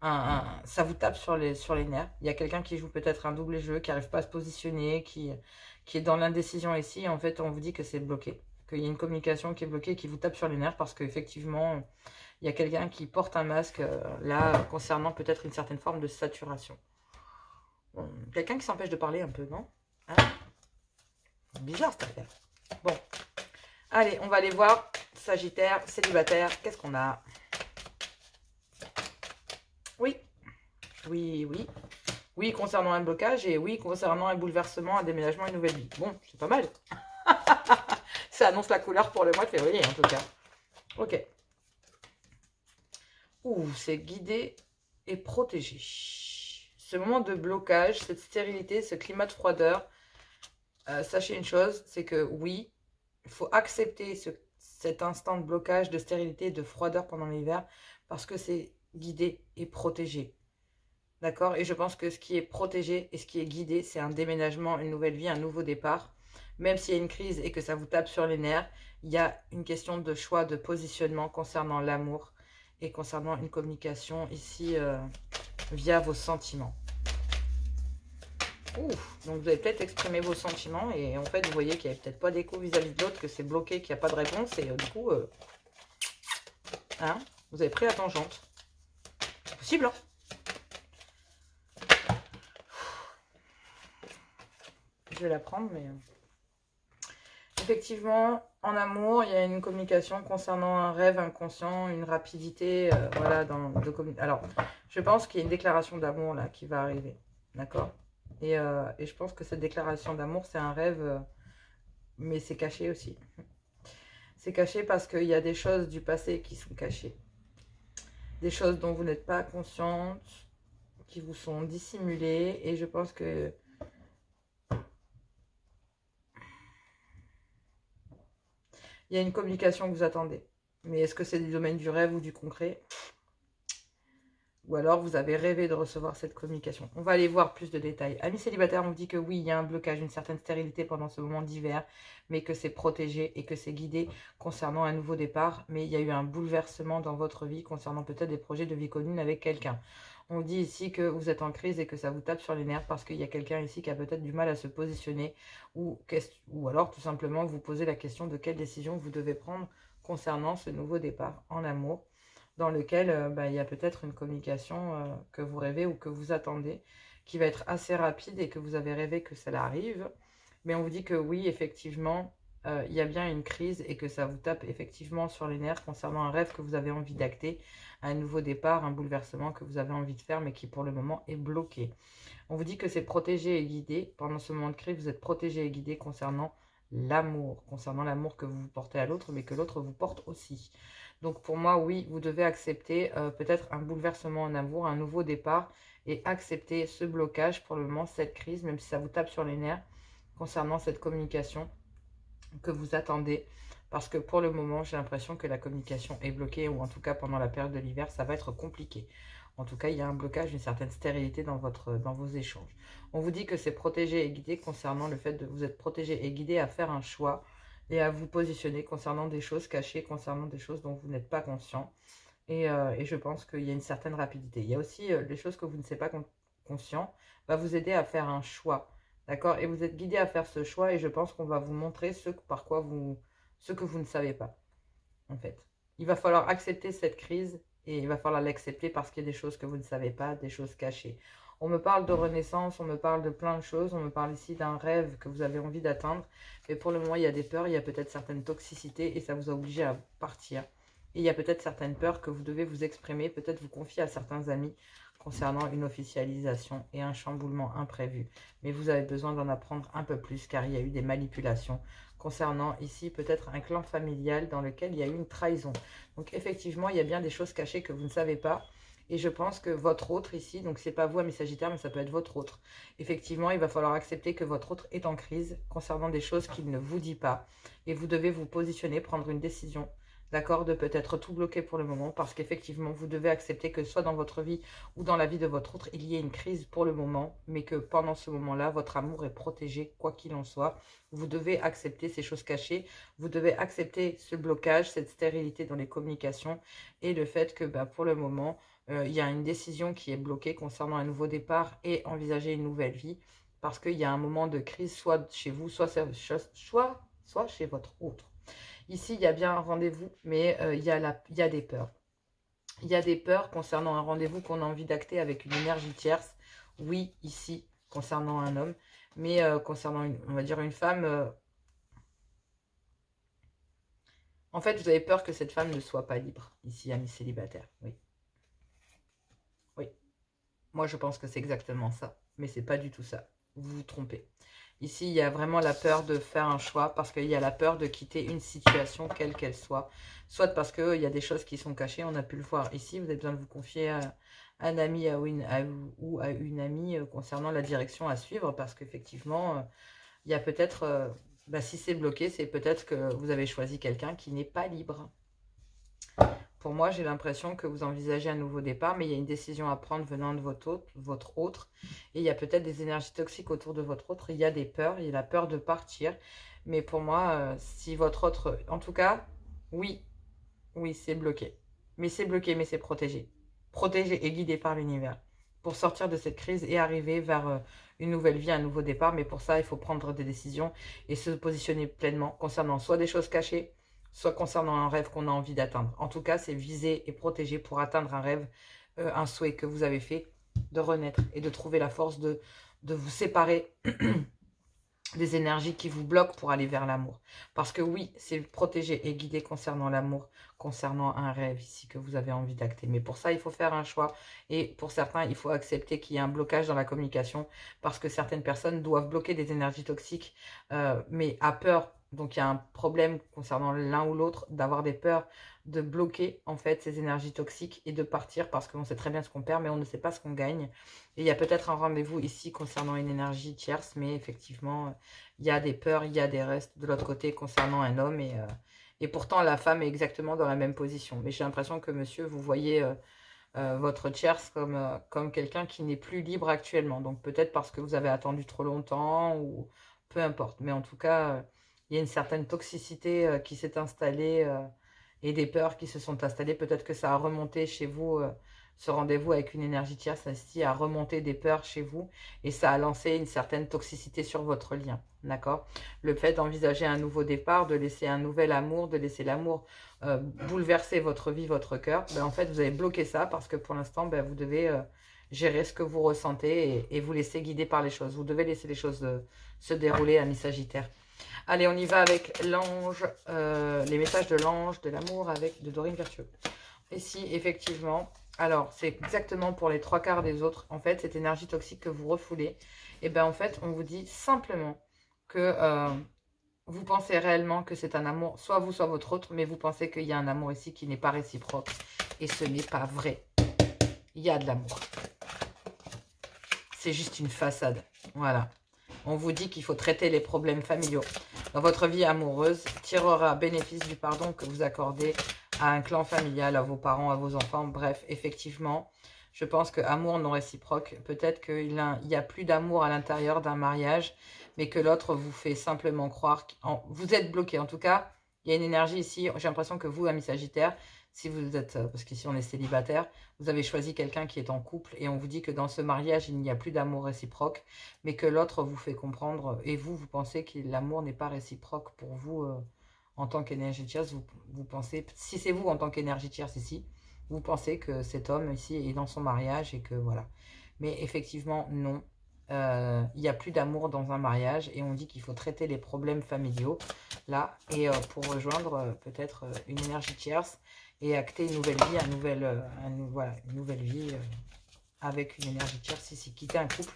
ça vous tape sur les nerfs. Il y a quelqu'un qui joue peut-être un double jeu, qui n'arrive pas à se positionner, qui est dans l'indécision ici. Et en fait, on vous dit que c'est bloqué, qu'il y a une communication qui est bloquée, qui vous tape sur les nerfs parce qu'effectivement, il y a quelqu'un qui porte un masque là concernant peut-être une certaine forme de saturation. Quelqu'un qui s'empêche de parler un peu, non? Hein? Bizarre cette affaire. Bon, allez, on va aller voir. Sagittaire, célibataire, qu'est-ce qu'on a? Oui, oui, oui. Oui, concernant un blocage et oui, concernant un bouleversement, un déménagement, une nouvelle vie. Bon, c'est pas mal. Ça annonce la couleur pour le mois de février, en tout cas. Ok. Ouh, c'est guidé et protégé. Ce moment de blocage, cette stérilité, ce climat de froideur, sachez une chose, c'est que oui, il faut accepter cet instant de blocage, de stérilité, de froideur pendant l'hiver, parce que c'est guidé et protégé. D'accord? Et je pense que ce qui est protégé et ce qui est guidé, c'est un déménagement, une nouvelle vie, un nouveau départ. Même s'il y a une crise et que ça vous tape sur les nerfs, il y a une question de choix, de positionnement concernant l'amour et concernant une communication ici via vos sentiments. Ouf, donc vous avez peut-être exprimé vos sentiments et en fait vous voyez qu'il n'y avait peut-être pas d'écho vis-à-vis de l'autre, que c'est bloqué, qu'il n'y a pas de réponse et du coup, hein, vous avez pris la tangente. C'est possible, hein? Je vais la prendre, mais... Effectivement, en amour, il y a une communication concernant un rêve inconscient, une rapidité, voilà, alors, je pense qu'il y a une déclaration d'amour là qui va arriver, d'accord? Et je pense que cette déclaration d'amour, c'est un rêve, mais c'est caché aussi. C'est caché parce qu'il y a des choses du passé qui sont cachées. Des choses dont vous n'êtes pas consciente, qui vous sont dissimulées, et je pense que... il y a une communication que vous attendez. Mais est-ce que c'est du domaine du rêve ou du concret? Ou alors vous avez rêvé de recevoir cette communication. On va aller voir plus de détails. Amis célibataires, on vous dit que oui, il y a un blocage, une certaine stérilité pendant ce moment d'hiver, mais que c'est protégé et que c'est guidé concernant un nouveau départ. Mais il y a eu un bouleversement dans votre vie concernant peut-être des projets de vie commune avec quelqu'un. On dit ici que vous êtes en crise et que ça vous tape sur les nerfs parce qu'il y a quelqu'un ici qui a peut-être du mal à se positionner ou alors tout simplement vous posez la question de quelle décision vous devez prendre concernant ce nouveau départ en amour, dans lequel il y a peut-être une communication que vous rêvez ou que vous attendez, qui va être assez rapide et que vous avez rêvé que ça arrive. Mais on vous dit que oui, effectivement, il y a bien une crise et que ça vous tape effectivement sur les nerfs concernant un rêve que vous avez envie d'acter, un nouveau départ, un bouleversement que vous avez envie de faire, mais qui pour le moment est bloqué. On vous dit que c'est protégé et guidé. Pendant ce moment de crise, vous êtes protégé et guidé concernant l'amour que vous portez à l'autre, mais que l'autre vous porte aussi. Donc pour moi, oui, vous devez accepter peut-être un bouleversement en amour, un nouveau départ, et accepter ce blocage pour le moment, cette crise, même si ça vous tape sur les nerfs, concernant cette communication que vous attendez. Parce que pour le moment, j'ai l'impression que la communication est bloquée, ou en tout cas pendant la période de l'hiver, ça va être compliqué. En tout cas, il y a un blocage, une certaine stérilité dans vos échanges. On vous dit que c'est protégé et guidé concernant le fait de vous être protégé et guidé à faire un choix et à vous positionner concernant des choses cachées, concernant des choses dont vous n'êtes pas conscient. Et je pense qu'il y a une certaine rapidité. Il y a aussi les choses que vous ne savez pas conscient, va vous aider à faire un choix. D'accord? Et vous êtes guidé à faire ce choix et je pense qu'on va vous montrer ce que vous ne savez pas. En fait, il va falloir accepter cette crise et il va falloir l'accepter parce qu'il y a des choses que vous ne savez pas, des choses cachées. On me parle de renaissance, on me parle de plein de choses, on me parle ici d'un rêve que vous avez envie d'atteindre. Mais pour le moment, il y a des peurs, il y a peut-être certaines toxicités et ça vous a obligé à partir. Et il y a peut-être certaines peurs que vous devez vous exprimer, peut-être vous confier à certains amis concernant une officialisation et un chamboulement imprévu. Mais vous avez besoin d'en apprendre un peu plus car il y a eu des manipulations concernant ici peut-être un clan familial dans lequel il y a eu une trahison. Donc effectivement, il y a bien des choses cachées que vous ne savez pas. Et je pense que votre autre ici, donc c'est pas vous, amis Sagittaires, mais ça peut être votre autre. Effectivement, il va falloir accepter que votre autre est en crise concernant des choses qu'il ne vous dit pas. Et vous devez vous positionner, prendre une décision, d'accord, de peut-être tout bloquer pour le moment. Parce qu'effectivement, vous devez accepter que soit dans votre vie ou dans la vie de votre autre, il y ait une crise pour le moment. Mais que pendant ce moment-là, votre amour est protégé, quoi qu'il en soit. Vous devez accepter ces choses cachées. Vous devez accepter ce blocage, cette stérilité dans les communications. Et le fait que pour le moment... il y a une décision qui est bloquée concernant un nouveau départ et envisager une nouvelle vie parce qu'il y a un moment de crise soit chez vous, soit chez votre autre. Ici, il y a bien un rendez-vous, mais il y a des peurs. Il y a des peurs concernant un rendez-vous qu'on a envie d'acter avec une énergie tierce. Oui, ici, concernant un homme, mais concernant, on va dire, une femme... en fait, vous avez peur que cette femme ne soit pas libre, ici, amis célibataires, oui. Oui, moi je pense que c'est exactement ça, mais c'est pas du tout ça, vous vous trompez. Ici, il y a vraiment la peur de faire un choix, parce qu'il y a la peur de quitter une situation, quelle qu'elle soit. Soit parce qu'il y a des choses qui sont cachées, on a pu le voir ici, vous avez besoin de vous confier à un ami ou à une amie concernant la direction à suivre, parce qu'effectivement, il y a peut-être, si c'est bloqué, c'est peut-être que vous avez choisi quelqu'un qui n'est pas libre. Pour moi, j'ai l'impression que vous envisagez un nouveau départ, mais il y a une décision à prendre venant de votre autre. Et il y a peut-être des énergies toxiques autour de votre autre. Il y a des peurs, il y a la peur de partir. Mais pour moi, si votre autre... En tout cas, oui, c'est bloqué. Mais c'est bloqué, mais c'est protégé. Protégé et guidé par l'univers. pour sortir de cette crise et arriver vers une nouvelle vie, un nouveau départ. Mais pour ça, il faut prendre des décisions et se positionner pleinement concernant soit des choses cachées, soit concernant un rêve qu'on a envie d'atteindre. En tout cas, c'est viser et protéger pour atteindre un rêve, un souhait que vous avez fait, de renaître et de trouver la force de vous séparer des énergies qui vous bloquent pour aller vers l'amour. Parce que oui, c'est protégé et guidé concernant l'amour, concernant un rêve ici que vous avez envie d'acter. Mais pour ça, il faut faire un choix. Et pour certains, il faut accepter qu'il y a un blocage dans la communication parce que certaines personnes doivent bloquer des énergies toxiques, mais à peur. Donc, il y a un problème concernant l'un ou l'autre d'avoir des peurs de bloquer en fait ces énergies toxiques et de partir parce qu'on sait très bien ce qu'on perd, mais on ne sait pas ce qu'on gagne. Et il y a peut-être un rendez-vous ici concernant une énergie tierce, mais effectivement, il y a des peurs, il y a des restes de l'autre côté concernant un homme. Et pourtant, la femme est exactement dans la même position. Mais j'ai l'impression que monsieur, vous voyez votre tierce comme quelqu'un qui n'est plus libre actuellement. Donc peut-être parce que vous avez attendu trop longtemps ou peu importe. Mais en tout cas, il y a une certaine toxicité qui s'est installée et des peurs qui se sont installées. Peut-être que ça a remonté chez vous, ce rendez-vous avec une énergie tierce ici a remonté des peurs chez vous et ça a lancé une certaine toxicité sur votre lien. D'accord? Le fait d'envisager un nouveau départ, de laisser un nouvel amour, de laisser l'amour bouleverser votre vie, votre cœur, ben, en fait, vous avez bloqué ça parce que pour l'instant, ben, vous devez gérer ce que vous ressentez et vous laisser guider par les choses. Vous devez laisser les choses se dérouler, amis Sagittaire. Allez, on y va avec l'ange, les messages de l'ange, de l'amour de Dorine Virtueux. Ici, effectivement, alors c'est exactement pour les 3/4 des autres. En fait, cette énergie toxique que vous refoulez, et ben en fait, on vous dit simplement que vous pensez réellement que c'est un amour, soit vous, soit votre autre, mais vous pensez qu'il y a un amour ici qui n'est pas réciproque. Et ce n'est pas vrai. Il y a de l'amour. C'est juste une façade. Voilà. On vous dit qu'il faut traiter les problèmes familiaux. Dans votre vie amoureuse, tirera bénéfice du pardon que vous accordez à un clan familial, à vos parents, à vos enfants. Bref, effectivement, je pense que amour non réciproque, peut-être qu'il n'y a plus d'amour à l'intérieur d'un mariage, mais que l'autre vous fait simplement croire que vous êtes bloqué. En tout cas, il y a une énergie ici. J'ai l'impression que vous, amis Sagittaire, si vous êtes, parce qu'ici on est célibataire, vous avez choisi quelqu'un qui est en couple et on vous dit que dans ce mariage, il n'y a plus d'amour réciproque, mais que l'autre vous fait comprendre et vous pensez que l'amour n'est pas réciproque pour vous en tant qu'énergie tierce. Vous pensez, si c'est vous en tant qu'énergie tierce ici, vous pensez que cet homme ici est dans son mariage et que voilà. Mais effectivement, non. Il n'y a plus d'amour dans un mariage et on dit qu'il faut traiter les problèmes familiaux là et pour rejoindre peut-être une énergie tierce et acter une nouvelle vie, voilà, une nouvelle vie avec une énergie tierce ici, quitter un couple,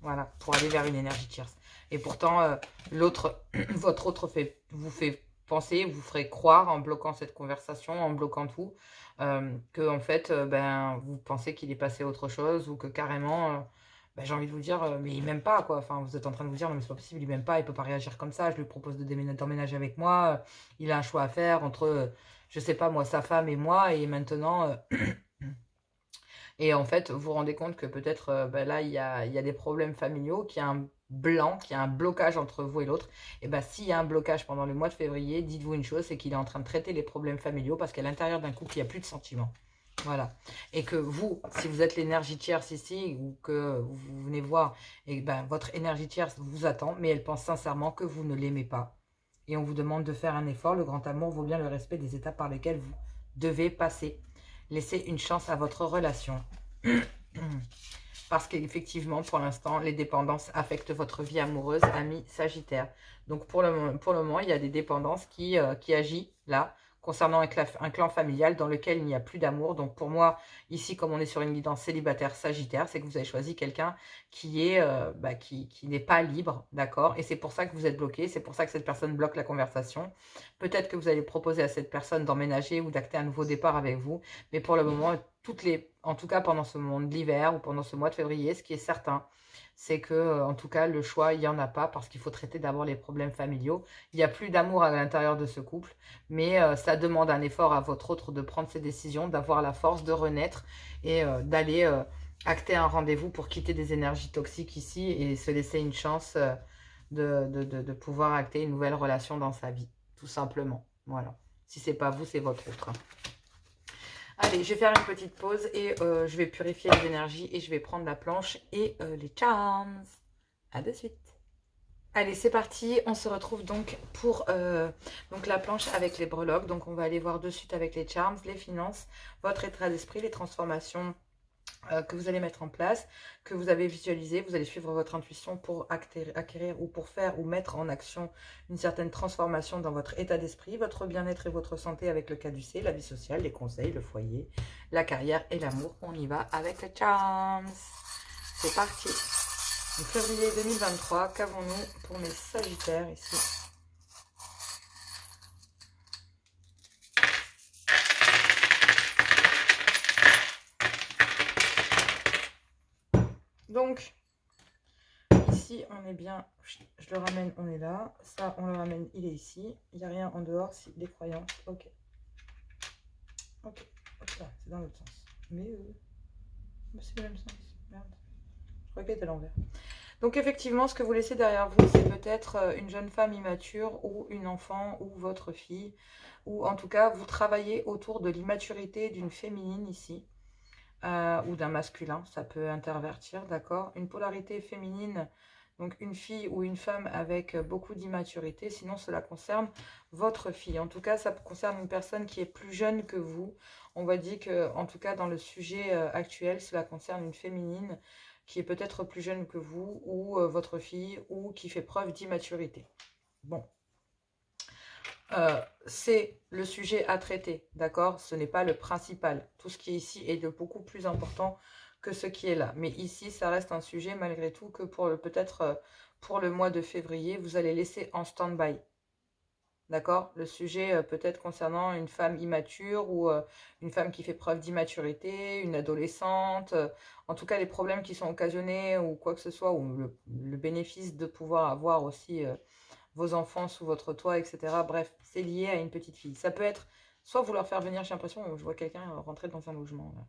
voilà, pour aller vers une énergie tierce. Et pourtant, l'autre, votre autre vous fait penser, vous ferez croire en bloquant cette conversation, en bloquant tout, que en fait, ben, vous pensez qu'il est passé autre chose ou que carrément... ben, j'ai envie de vous dire, mais il m'aime pas, quoi. Enfin, vous êtes en train de vous dire, non, mais c'est pas possible, il m'aime pas, il peut pas réagir comme ça. Je lui propose d'emménager avec moi. Il a un choix à faire entre, je sais pas, moi, sa femme et moi. Et maintenant, et en fait, vous vous rendez compte que peut-être, ben là, il y a des problèmes familiaux, qu'il y a un blanc, qu'il y a un blocage entre vous et l'autre. Et ben, s'il y a un blocage pendant le mois de février, dites-vous une chose, c'est qu'il est en train de traiter les problèmes familiaux parce qu'à l'intérieur d'un couple, il n'y a plus de sentiments. Voilà. Et que vous, si vous êtes l'énergie tierce ici, ou que vous venez voir, et ben votre énergie tierce vous attend, mais elle pense sincèrement que vous ne l'aimez pas. Et on vous demande de faire un effort. Le grand amour vaut bien le respect des étapes par lesquelles vous devez passer. Laissez une chance à votre relation. Parce qu'effectivement, pour l'instant, les dépendances affectent votre vie amoureuse, amis Sagittaire. Donc pour le moment, il y a des dépendances qui agissent là, concernant un clan familial dans lequel il n'y a plus d'amour. Donc pour moi, ici, comme on est sur une guidance célibataire Sagittaire, c'est que vous avez choisi quelqu'un qui est qui n'est pas libre, d'accord? Et c'est pour ça que vous êtes bloqué, c'est pour ça que cette personne bloque la conversation. Peut-être que vous allez proposer à cette personne d'emménager ou d'acter un nouveau départ avec vous, mais pour le moment, en tout cas pendant ce moment de l'hiver ou pendant ce mois de février, ce qui est certain, c'est que, en tout cas, le choix, il n'y en a pas parce qu'il faut traiter d'abord les problèmes familiaux. Il n'y a plus d'amour à l'intérieur de ce couple, mais ça demande un effort à votre autre de prendre ses décisions, d'avoir la force de renaître et d'aller acter un rendez-vous pour quitter des énergies toxiques ici et se laisser une chance de pouvoir acter une nouvelle relation dans sa vie, tout simplement. Voilà. Si ce n'est pas vous, c'est votre autre. Allez, je vais faire une petite pause et je vais purifier les énergies et je vais prendre la planche et les charms. À de suite. Allez, c'est parti. On se retrouve donc pour donc la planche avec les breloques. Donc, on va aller voir de suite avec les charms, les finances, votre état d'esprit, les transformations que vous allez mettre en place, que vous avez visualisé. Vous allez suivre votre intuition pour acquérir ou pour faire ou mettre en action une certaine transformation dans votre état d'esprit, votre bien-être et votre santé avec le caducée, la vie sociale, les conseils, le foyer, la carrière et l'amour. On y va avec les charms. C'est parti. En février 2023, qu'avons-nous pour mes sagittaires ici? Donc, ici, on est bien, je le ramène, on est là. Ça, on le ramène, il est ici. Il n'y a rien en dehors, si, les croyances. Ok. Ok, hop là, c'est dans l'autre sens. Mais c'est le même sens. Merde. Je crois qu'elle était à l'envers. Donc, effectivement, ce que vous laissez derrière vous, c'est peut-être une jeune femme immature ou une enfant ou votre fille. Ou en tout cas, vous travaillez autour de l'immaturité d'une féminine ici. Ou d'un masculin, ça peut intervertir, d'accord? Une polarité féminine, donc une fille ou une femme avec beaucoup d'immaturité, sinon cela concerne votre fille. En tout cas, ça concerne une personne qui est plus jeune que vous. On va dire que, en tout cas, dans le sujet actuel, cela concerne une féminine qui est peut-être plus jeune que vous, ou votre fille, ou qui fait preuve d'immaturité. Bon. C'est le sujet à traiter, d'accord? Ce n'est pas le principal. Tout ce qui est ici est de beaucoup plus important que ce qui est là. Mais ici, ça reste un sujet malgré tout que pour peut-être pour le mois de février, vous allez laisser en stand-by. D'accord? Le sujet peut-être concernant une femme immature ou une femme qui fait preuve d'immaturité, une adolescente. En tout cas, les problèmes qui sont occasionnés ou quoi que ce soit, ou le bénéfice de pouvoir avoir aussi vos enfants sous votre toit, etc. Bref, c'est lié à une petite fille. Ça peut être soit vouloir faire venir, j'ai l'impression, je vois quelqu'un rentrer dans un logement. Là.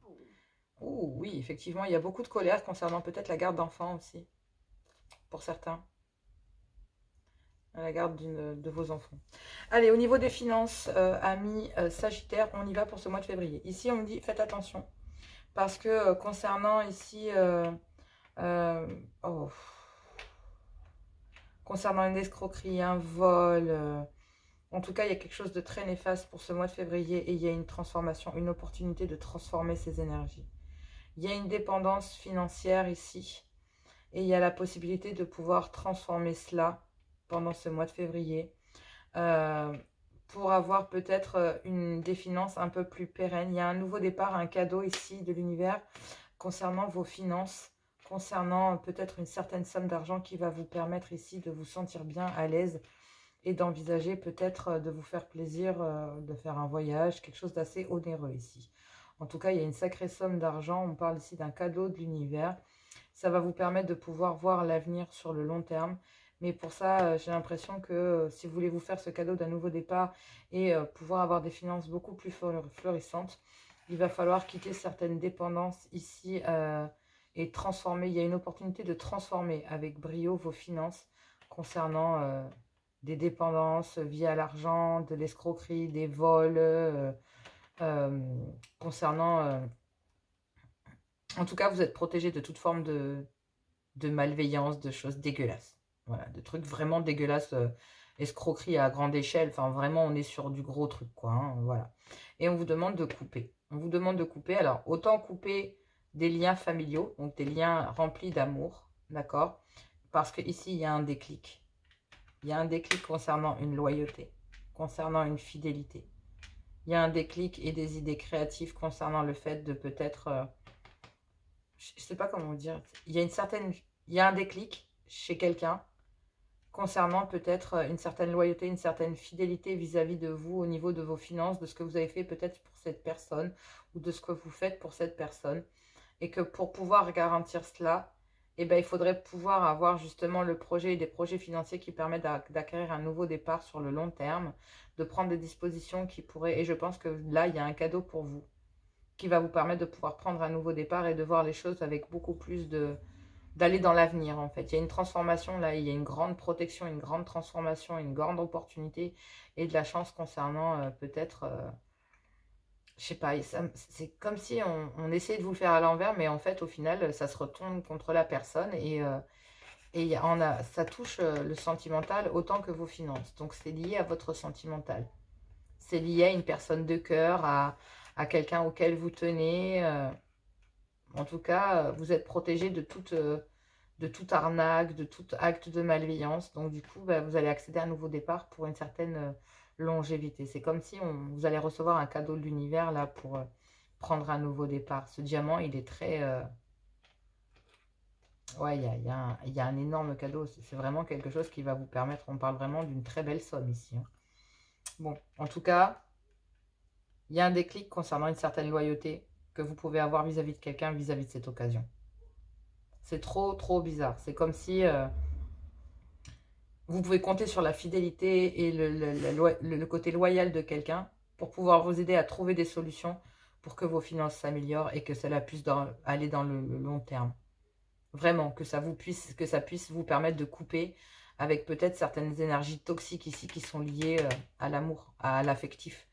Ouh, oui, effectivement, il y a beaucoup de colère concernant peut-être la garde d'enfants aussi, pour certains. À la garde de vos enfants. Allez, au niveau des finances, amis Sagittaire, on y va pour ce mois de février. Ici, on me dit, faites attention. Parce que concernant ici... concernant une escroquerie, un vol... en tout cas, il y a quelque chose de très néfaste pour ce mois de février et il y a une transformation, une opportunité de transformer ces énergies. Il y a une dépendance financière ici et il y a la possibilité de pouvoir transformer cela pendant ce mois de février pour avoir peut-être des finances un peu plus pérennes. Il y a un nouveau départ, un cadeau ici de l'univers concernant vos finances, concernant peut-être une certaine somme d'argent qui va vous permettre ici de vous sentir bien à l'aise et d'envisager peut-être de vous faire plaisir, de faire un voyage, quelque chose d'assez onéreux ici. En tout cas, il y a une sacrée somme d'argent, on parle ici d'un cadeau de l'univers. Ça va vous permettre de pouvoir voir l'avenir sur le long terme. Mais pour ça, j'ai l'impression que si vous voulez vous faire ce cadeau d'un nouveau départ et pouvoir avoir des finances beaucoup plus florissantes, il va falloir quitter certaines dépendances ici et transformer. Il y a une opportunité de transformer avec brio vos finances concernant des dépendances via l'argent, de l'escroquerie, des vols, concernant... en tout cas, vous êtes protégé de toute forme de malveillance, de choses dégueulasses. Voilà, de trucs vraiment dégueulasses, escroquerie à grande échelle. Enfin, vraiment, on est sur du gros truc, quoi. Hein, voilà. Et on vous demande de couper. On vous demande de couper. Alors, autant couper des liens familiaux, donc des liens remplis d'amour, d'accord? Parce qu'ici, il y a un déclic. Il y a un déclic concernant une loyauté, concernant une fidélité. Il y a un déclic et des idées créatives concernant le fait de peut-être... je ne sais pas comment vous dire. Il y a un déclic chez quelqu'un concernant peut-être une certaine loyauté, une certaine fidélité vis-à-vis de vous au niveau de vos finances, de ce que vous avez fait peut-être pour cette personne ou de ce que vous faites pour cette personne. Et que pour pouvoir garantir cela, eh ben, il faudrait pouvoir avoir justement le projet et des projets financiers qui permettent d'acquérir un nouveau départ sur le long terme, de prendre des dispositions qui pourraient... Et je pense que là, il y a un cadeau pour vous qui va vous permettre de pouvoir prendre un nouveau départ et de voir les choses avec beaucoup plus d'aller dans l'avenir, en fait. Il y a une transformation, là, il y a une grande protection, une grande transformation, une grande opportunité et de la chance concernant peut-être... je sais pas, c'est comme si on essayait de vous le faire à l'envers, mais en fait, au final, ça se retourne contre la personne et ça touche le sentimental autant que vos finances. Donc, c'est lié à votre sentimental. C'est lié à une personne de cœur, à quelqu'un auquel vous tenez. En tout cas, vous êtes protégé de toute arnaque, de tout acte de malveillance. Donc, du coup, bah, vous allez accéder à un nouveau départ pour une certaine longévité. C'est comme si vous allez recevoir un cadeau de l'univers là pour prendre un nouveau départ. Ce diamant, il est très... ouais, il y a un énorme cadeau. C'est vraiment quelque chose qui va vous permettre... On parle vraiment d'une très belle somme ici. Hein. Bon, en tout cas, il y a un déclic concernant une certaine loyauté que vous pouvez avoir vis-à-vis de quelqu'un, vis-à-vis de cette occasion. C'est trop, trop bizarre. C'est comme si vous pouvez compter sur la fidélité et le côté loyal de quelqu'un pour pouvoir vous aider à trouver des solutions pour que vos finances s'améliorent et que cela puisse aller dans le long terme. Vraiment, que ça puisse vous permettre de couper avec peut-être certaines énergies toxiques ici qui sont liées à l'amour, à l'affectif.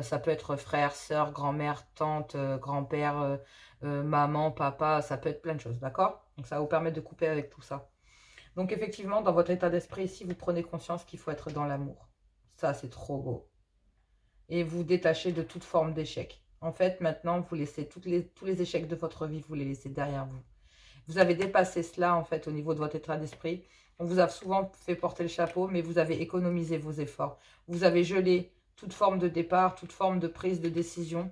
Ça peut être frère, sœur, grand-mère, tante, grand-père, maman, papa, ça peut être plein de choses, d'accord? Donc ça va vous permettre de couper avec tout ça. Donc effectivement, dans votre état d'esprit ici, vous prenez conscience qu'il faut être dans l'amour. Ça, c'est trop beau. Et vous détachez de toute forme d'échec. En fait, maintenant, vous laissez tous les échecs de votre vie, vous les laissez derrière vous. Vous avez dépassé cela, en fait, au niveau de votre état d'esprit. On vous a souvent fait porter le chapeau, mais vous avez économisé vos efforts. Vous avez gelé toute forme de départ, toute forme de prise de décision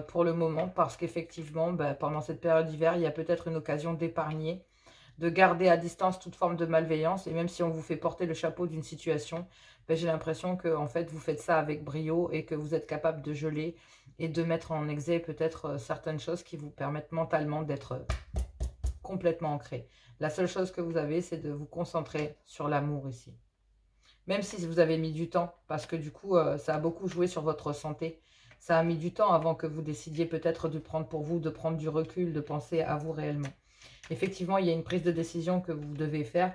pour le moment, parce qu'effectivement, pendant cette période d'hiver, il y a peut-être une occasion d'épargner, de garder à distance toute forme de malveillance, et même si on vous fait porter le chapeau d'une situation, j'ai l'impression que en fait, vous faites ça avec brio et que vous êtes capable de geler et de mettre en exergue peut-être certaines choses qui vous permettent mentalement d'être complètement ancré. La seule chose que vous avez, c'est de vous concentrer sur l'amour ici. Même si vous avez mis du temps, parce que du coup, ça a beaucoup joué sur votre santé. Ça a mis du temps avant que vous décidiez peut-être de prendre pour vous, de prendre du recul, de penser à vous réellement. Effectivement, il y a une prise de décision que vous devez faire.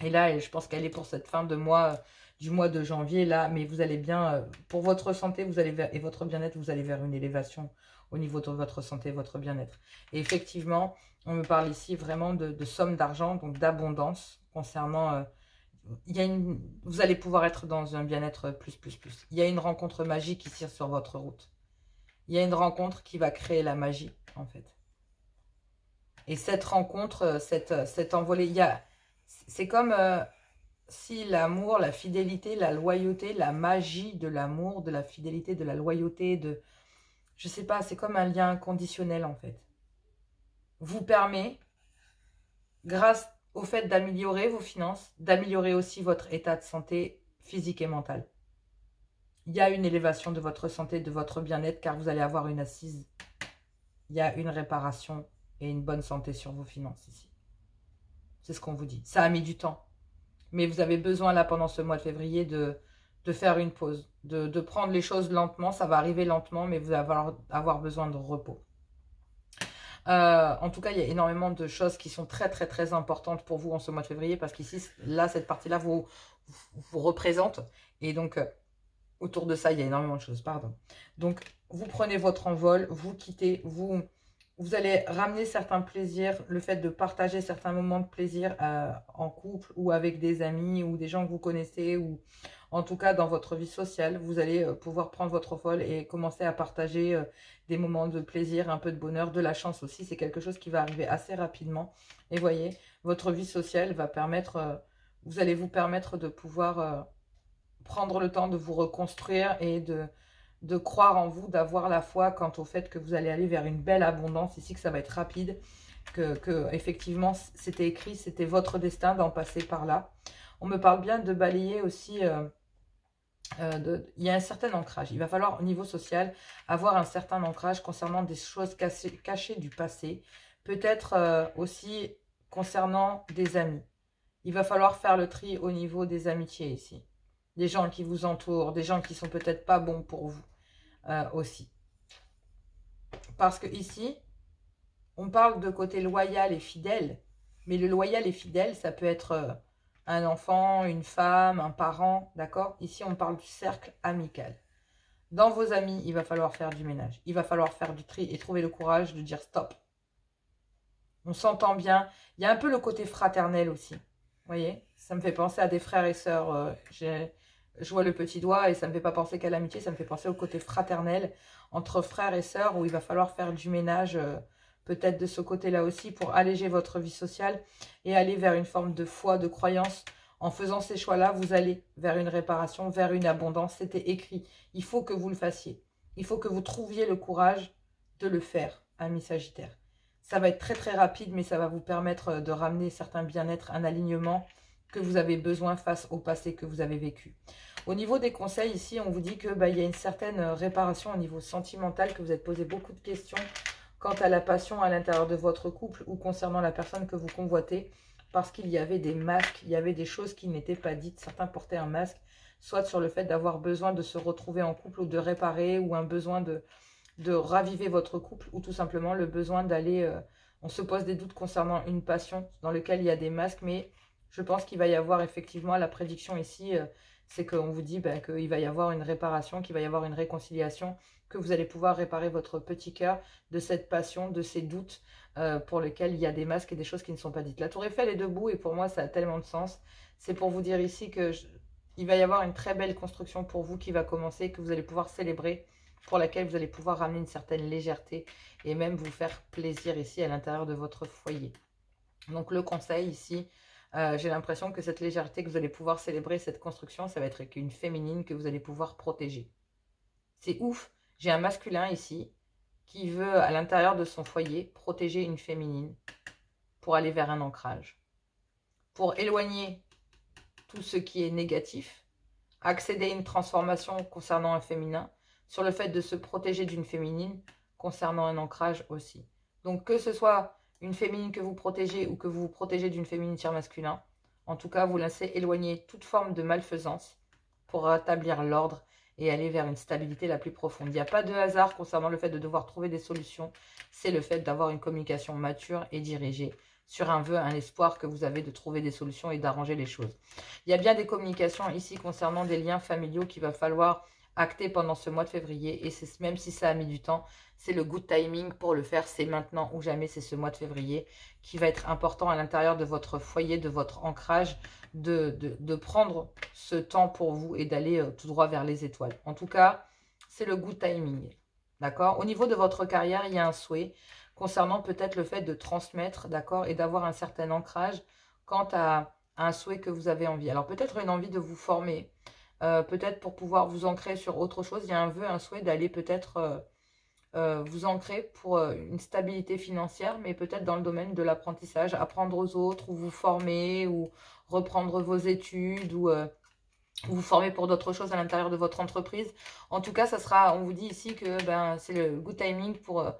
Et là, je pense qu'elle est pour cette fin de mois, du mois de janvier, là. Mais vous allez bien, pour votre santé et votre bien-être, vous allez vers une élévation au niveau de votre santé et votre bien-être. Et effectivement, on me parle ici vraiment de sommes d'argent, donc d'abondance concernant... vous allez pouvoir être dans un bien-être plus. Il y a une rencontre magique ici sur votre route. Il y a une rencontre qui va créer la magie, en fait. Et cette rencontre, cette envolée, c'est comme si l'amour, la fidélité, la loyauté, la magie de l'amour, de la fidélité, de la loyauté, je sais pas, c'est comme un lien inconditionnel, en fait. Vous permet, grâce au fait d'améliorer vos finances, d'améliorer aussi votre état de santé physique et mental. Il y a une élévation de votre santé, de votre bien-être, car vous allez avoir une assise. Il y a une réparation et une bonne santé sur vos finances ici. C'est ce qu'on vous dit. Ça a mis du temps. Mais vous avez besoin, là, pendant ce mois de février, de faire une pause, de prendre les choses lentement. Ça va arriver lentement, mais vous allez avoir besoin de repos. En tout cas, il y a énormément de choses qui sont très, très, très importantes pour vous en ce mois de février, parce qu'ici, là, cette partie-là vous représente. Et donc, autour de ça, il y a énormément de choses, pardon. Donc, vous prenez votre envol, vous quittez, vous allez ramener certains plaisirs, le fait de partager certains moments de plaisir en couple ou avec des amis ou des gens que vous connaissez, ou en tout cas dans votre vie sociale, vous allez pouvoir prendre votre envol et commencer à partager des moments de plaisir, un peu de bonheur, de la chance aussi. C'est quelque chose qui va arriver assez rapidement. Et voyez, votre vie sociale va permettre, vous allez vous permettre de pouvoir prendre le temps de vous reconstruire et de croire en vous, d'avoir la foi quant au fait que vous allez aller vers une belle abondance, ici que ça va être rapide, que effectivement c'était écrit, c'était votre destin d'en passer par là. On me parle bien de balayer aussi, il y a un certain ancrage. Il va falloir au niveau social avoir un certain ancrage concernant des choses cachées du passé, peut-être aussi concernant des amis. Il va falloir faire le tri au niveau des amitiés ici. Des gens qui vous entourent, des gens qui sont peut-être pas bons pour vous aussi. Parce que ici, on parle de côté loyal et fidèle, mais le loyal et fidèle, ça peut être un enfant, une femme, un parent, d'accord? Ici, on parle du cercle amical. Dans vos amis, il va falloir faire du ménage. Il va falloir faire du tri et trouver le courage de dire stop. On s'entend bien. Il y a un peu le côté fraternel aussi. Vous voyez? Ça me fait penser à des frères et sœurs. Je vois le petit doigt et ça ne me fait pas penser qu'à l'amitié. Ça me fait penser au côté fraternel entre frères et sœurs où il va falloir faire du ménage peut-être de ce côté-là aussi pour alléger votre vie sociale et aller vers une forme de foi, de croyance. En faisant ces choix-là, vous allez vers une réparation, vers une abondance. C'était écrit. Il faut que vous le fassiez. Il faut que vous trouviez le courage de le faire, ami Sagittaire. Ça va être très très rapide, mais ça va vous permettre de ramener certains bien-être, un alignement que vous avez besoin face au passé que vous avez vécu. Au niveau des conseils, ici, on vous dit que il y a une certaine réparation au niveau sentimental, que vous êtes posé beaucoup de questions quant à la passion à l'intérieur de votre couple ou concernant la personne que vous convoitez, parce qu'il y avait des masques, il y avait des choses qui n'étaient pas dites. Certains portaient un masque, soit sur le fait d'avoir besoin de se retrouver en couple ou de réparer, ou un besoin de raviver votre couple, ou tout simplement le besoin d'aller... on se pose des doutes concernant une passion dans laquelle il y a des masques, mais je pense qu'il va y avoir effectivement la prédiction ici, c'est qu'on vous dit qu'il va y avoir une réparation, qu'il va y avoir une réconciliation, que vous allez pouvoir réparer votre petit cœur de cette passion, de ces doutes pour lesquels il y a des masques et des choses qui ne sont pas dites. La tour Eiffel est debout et pour moi ça a tellement de sens. C'est pour vous dire ici que il va y avoir une très belle construction pour vous qui va commencer, que vous allez pouvoir célébrer, pour laquelle vous allez pouvoir ramener une certaine légèreté et même vous faire plaisir ici à l'intérieur de votre foyer. Donc le conseil ici, j'ai l'impression que cette légèreté que vous allez pouvoir célébrer, cette construction, ça va être avec une féminine que vous allez pouvoir protéger. C'est ouf, j'ai un masculin ici qui veut à l'intérieur de son foyer protéger une féminine pour aller vers un ancrage. Pour éloigner tout ce qui est négatif, accéder à une transformation concernant un féminin, sur le fait de se protéger d'une féminine concernant un ancrage aussi. Donc que ce soit une féminine que vous protégez ou que vous vous protégez d'une féminine chez masculin, en tout cas vous laissez éloigner toute forme de malfaisance pour rétablir l'ordre et aller vers une stabilité la plus profonde. Il n'y a pas de hasard concernant le fait de devoir trouver des solutions, c'est le fait d'avoir une communication mature et dirigée sur un vœu, un espoir que vous avez de trouver des solutions et d'arranger les choses. Il y a bien des communications ici concernant des liens familiaux qu'il va falloir acté pendant ce mois de février, et c'est même si ça a mis du temps, c'est le good timing pour le faire, c'est maintenant ou jamais, c'est ce mois de février qui va être important à l'intérieur de votre foyer, de votre ancrage, de prendre ce temps pour vous et d'aller tout droit vers les étoiles. En tout cas, c'est le good timing, d'accord? Au niveau de votre carrière, il y a un souhait concernant peut-être le fait de transmettre, d'accord, et d'avoir un certain ancrage quant à un souhait que vous avez envie. Alors peut-être une envie de vous former, peut-être pour pouvoir vous ancrer sur autre chose. Il y a un vœu, un souhait d'aller peut-être vous ancrer pour une stabilité financière, mais peut-être dans le domaine de l'apprentissage, apprendre aux autres, ou vous former, ou reprendre vos études, ou vous former pour d'autres choses à l'intérieur de votre entreprise. En tout cas, ça sera, on vous dit ici que c'est le good timing pour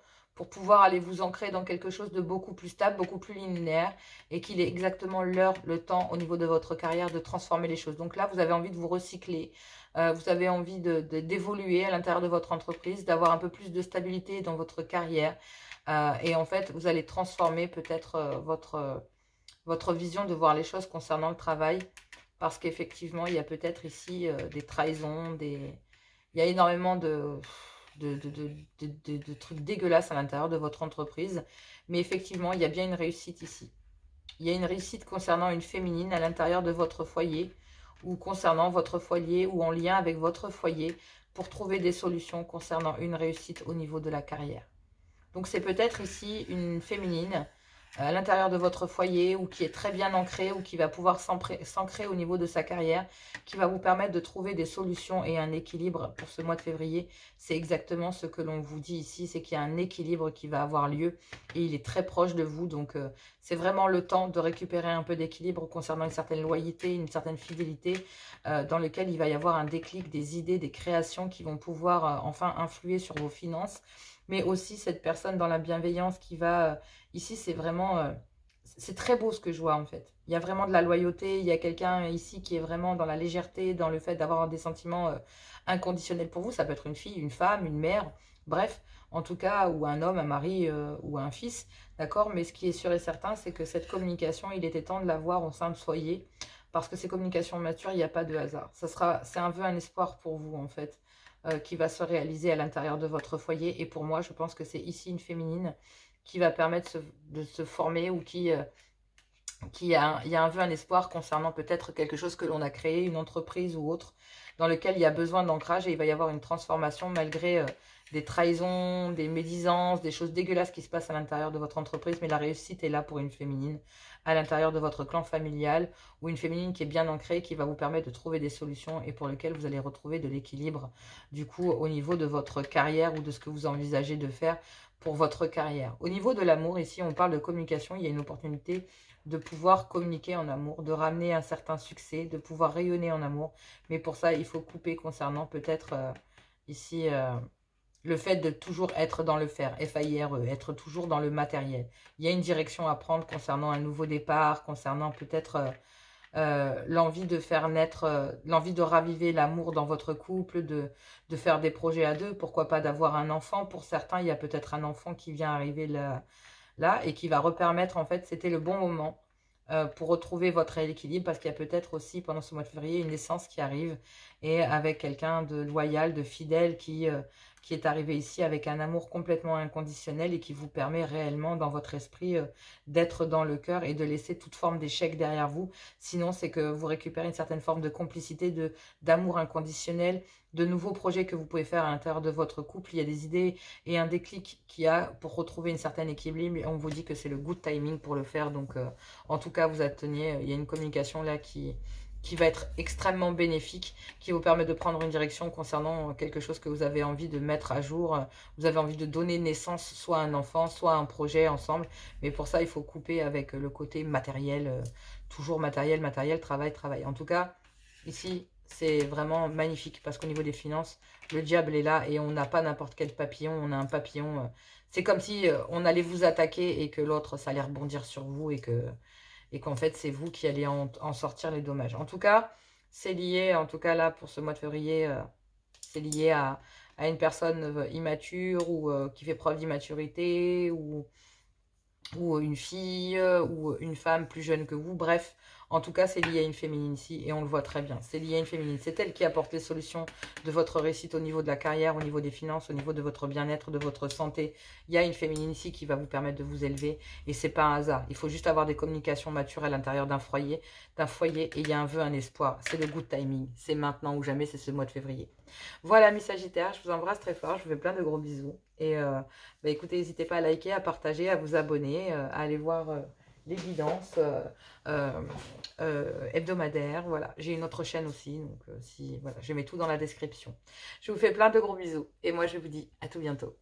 pouvoir aller vous ancrer dans quelque chose de beaucoup plus stable, beaucoup plus linéaire, et qu'il est exactement l'heure, le temps au niveau de votre carrière de transformer les choses. Donc là, vous avez envie de vous recycler, vous avez envie d'évoluer à l'intérieur de votre entreprise, d'avoir un peu plus de stabilité dans votre carrière, et en fait, vous allez transformer peut-être votre vision de voir les choses concernant le travail, parce qu'effectivement, il y a peut-être ici des trahisons, il y a énormément de trucs dégueulasses à l'intérieur de votre entreprise. Mais effectivement, il y a bien une réussite ici. Il y a une réussite concernant une féminine à l'intérieur de votre foyer, ou concernant votre foyer, ou en lien avec votre foyer, pour trouver des solutions concernant une réussite au niveau de la carrière. Donc c'est peut-être ici une féminine à l'intérieur de votre foyer, ou qui est très bien ancrée, ou qui va pouvoir s'ancrer au niveau de sa carrière, qui va vous permettre de trouver des solutions et un équilibre pour ce mois de février. C'est exactement ce que l'on vous dit ici, c'est qu'il y a un équilibre qui va avoir lieu, et il est très proche de vous. Donc c'est vraiment le temps de récupérer un peu d'équilibre concernant une certaine loyauté, une certaine fidélité, dans lequel il va y avoir un déclic, des idées, des créations qui vont pouvoir enfin influer sur vos finances. Mais aussi cette personne dans la bienveillance qui va... ici, c'est vraiment... c'est très beau ce que je vois, en fait. Il y a vraiment de la loyauté. Il y a quelqu'un ici qui est vraiment dans la légèreté, dans le fait d'avoir des sentiments inconditionnels pour vous. Ça peut être une fille, une femme, une mère, bref, en tout cas, ou un homme, un mari ou un fils, d'accord? Mais ce qui est sûr et certain, c'est que cette communication, il était temps de l'avoir au sein de foyer, parce que ces communications matures, il n'y a pas de hasard. C'est un vœu, un espoir pour vous, en fait. qui va se réaliser à l'intérieur de votre foyer. Et pour moi, je pense que c'est ici une féminine qui va permettre de se former ou il y a un espoir concernant peut-être quelque chose que l'on a créé, une entreprise ou autre, dans lequel il y a besoin d'ancrage et il va y avoir une transformation malgré des trahisons, des médisances, des choses dégueulasses qui se passent à l'intérieur de votre entreprise, mais la réussite est là pour une féminine à l'intérieur de votre clan familial ou une féminine qui est bien ancrée, qui va vous permettre de trouver des solutions et pour lequel vous allez retrouver de l'équilibre du coup au niveau de votre carrière ou de ce que vous envisagez de faire pour votre carrière. Au niveau de l'amour, ici on parle de communication, il y a une opportunité de pouvoir communiquer en amour, de ramener un certain succès, de pouvoir rayonner en amour. Mais pour ça, il faut couper concernant peut-être ici le fait de toujours être dans le faire, F-A-I-R-E, être toujours dans le matériel. Il y a une direction à prendre concernant un nouveau départ, concernant peut-être l'envie de faire naître, l'envie de raviver l'amour dans votre couple, de faire des projets à deux, pourquoi pas d'avoir un enfant. Pour certains, il y a peut-être un enfant qui vient arriver là et qui va repermettre, en fait, c'était le bon moment pour retrouver votre équilibre, parce qu'il y a peut-être aussi, pendant ce mois de février, une naissance qui arrive, et avec quelqu'un de loyal, de fidèle, qui est arrivé ici avec un amour complètement inconditionnel et qui vous permet réellement, dans votre esprit, d'être dans le cœur et de laisser toute forme d'échec derrière vous. Sinon, c'est que vous récupérez une certaine forme de complicité, d'amour inconditionnel, de nouveaux projets que vous pouvez faire à l'intérieur de votre couple. Il y a des idées et un déclic qu'il y a pour retrouver une certaine équilibre. Et on vous dit que c'est le good timing pour le faire. Donc, en tout cas, vous atteniez, il y a une communication là qui va être extrêmement bénéfique, qui vous permet de prendre une direction concernant quelque chose que vous avez envie de mettre à jour. Vous avez envie de donner naissance soit à un enfant, soit à un projet ensemble. Mais pour ça, il faut couper avec le côté matériel, toujours matériel, matériel, travail, travail. En tout cas, ici, c'est vraiment magnifique parce qu'au niveau des finances, le diable est là et on n'a pas n'importe quel papillon, on a un papillon. C'est comme si on allait vous attaquer et que l'autre, ça allait rebondir sur vous et qu'en fait, c'est vous qui allez en sortir les dommages. En tout cas, c'est lié, en tout cas là, pour ce mois de février, c'est lié à une personne immature ou qui fait preuve d'immaturité ou une fille ou une femme plus jeune que vous. Bref, en tout cas, c'est lié à une féminine ici et on le voit très bien. C'est lié à une féminine. C'est elle qui apporte les solutions de votre réussite au niveau de la carrière, au niveau des finances, au niveau de votre bien-être, de votre santé. Il y a une féminine ici qui va vous permettre de vous élever et c'est pas un hasard. Il faut juste avoir des communications matures à l'intérieur d'un foyer et il y a un vœu, un espoir. C'est le good timing. C'est maintenant ou jamais, c'est ce mois de février. Voilà mes Sagittaires, je vous embrasse très fort, je vous fais plein de gros bisous. Et écoutez, n'hésitez pas à liker, à partager, à vous abonner, à aller voir les guidances hebdomadaires. Voilà, j'ai une autre chaîne aussi, donc voilà, je mets tout dans la description. Je vous fais plein de gros bisous et moi je vous dis à tout bientôt.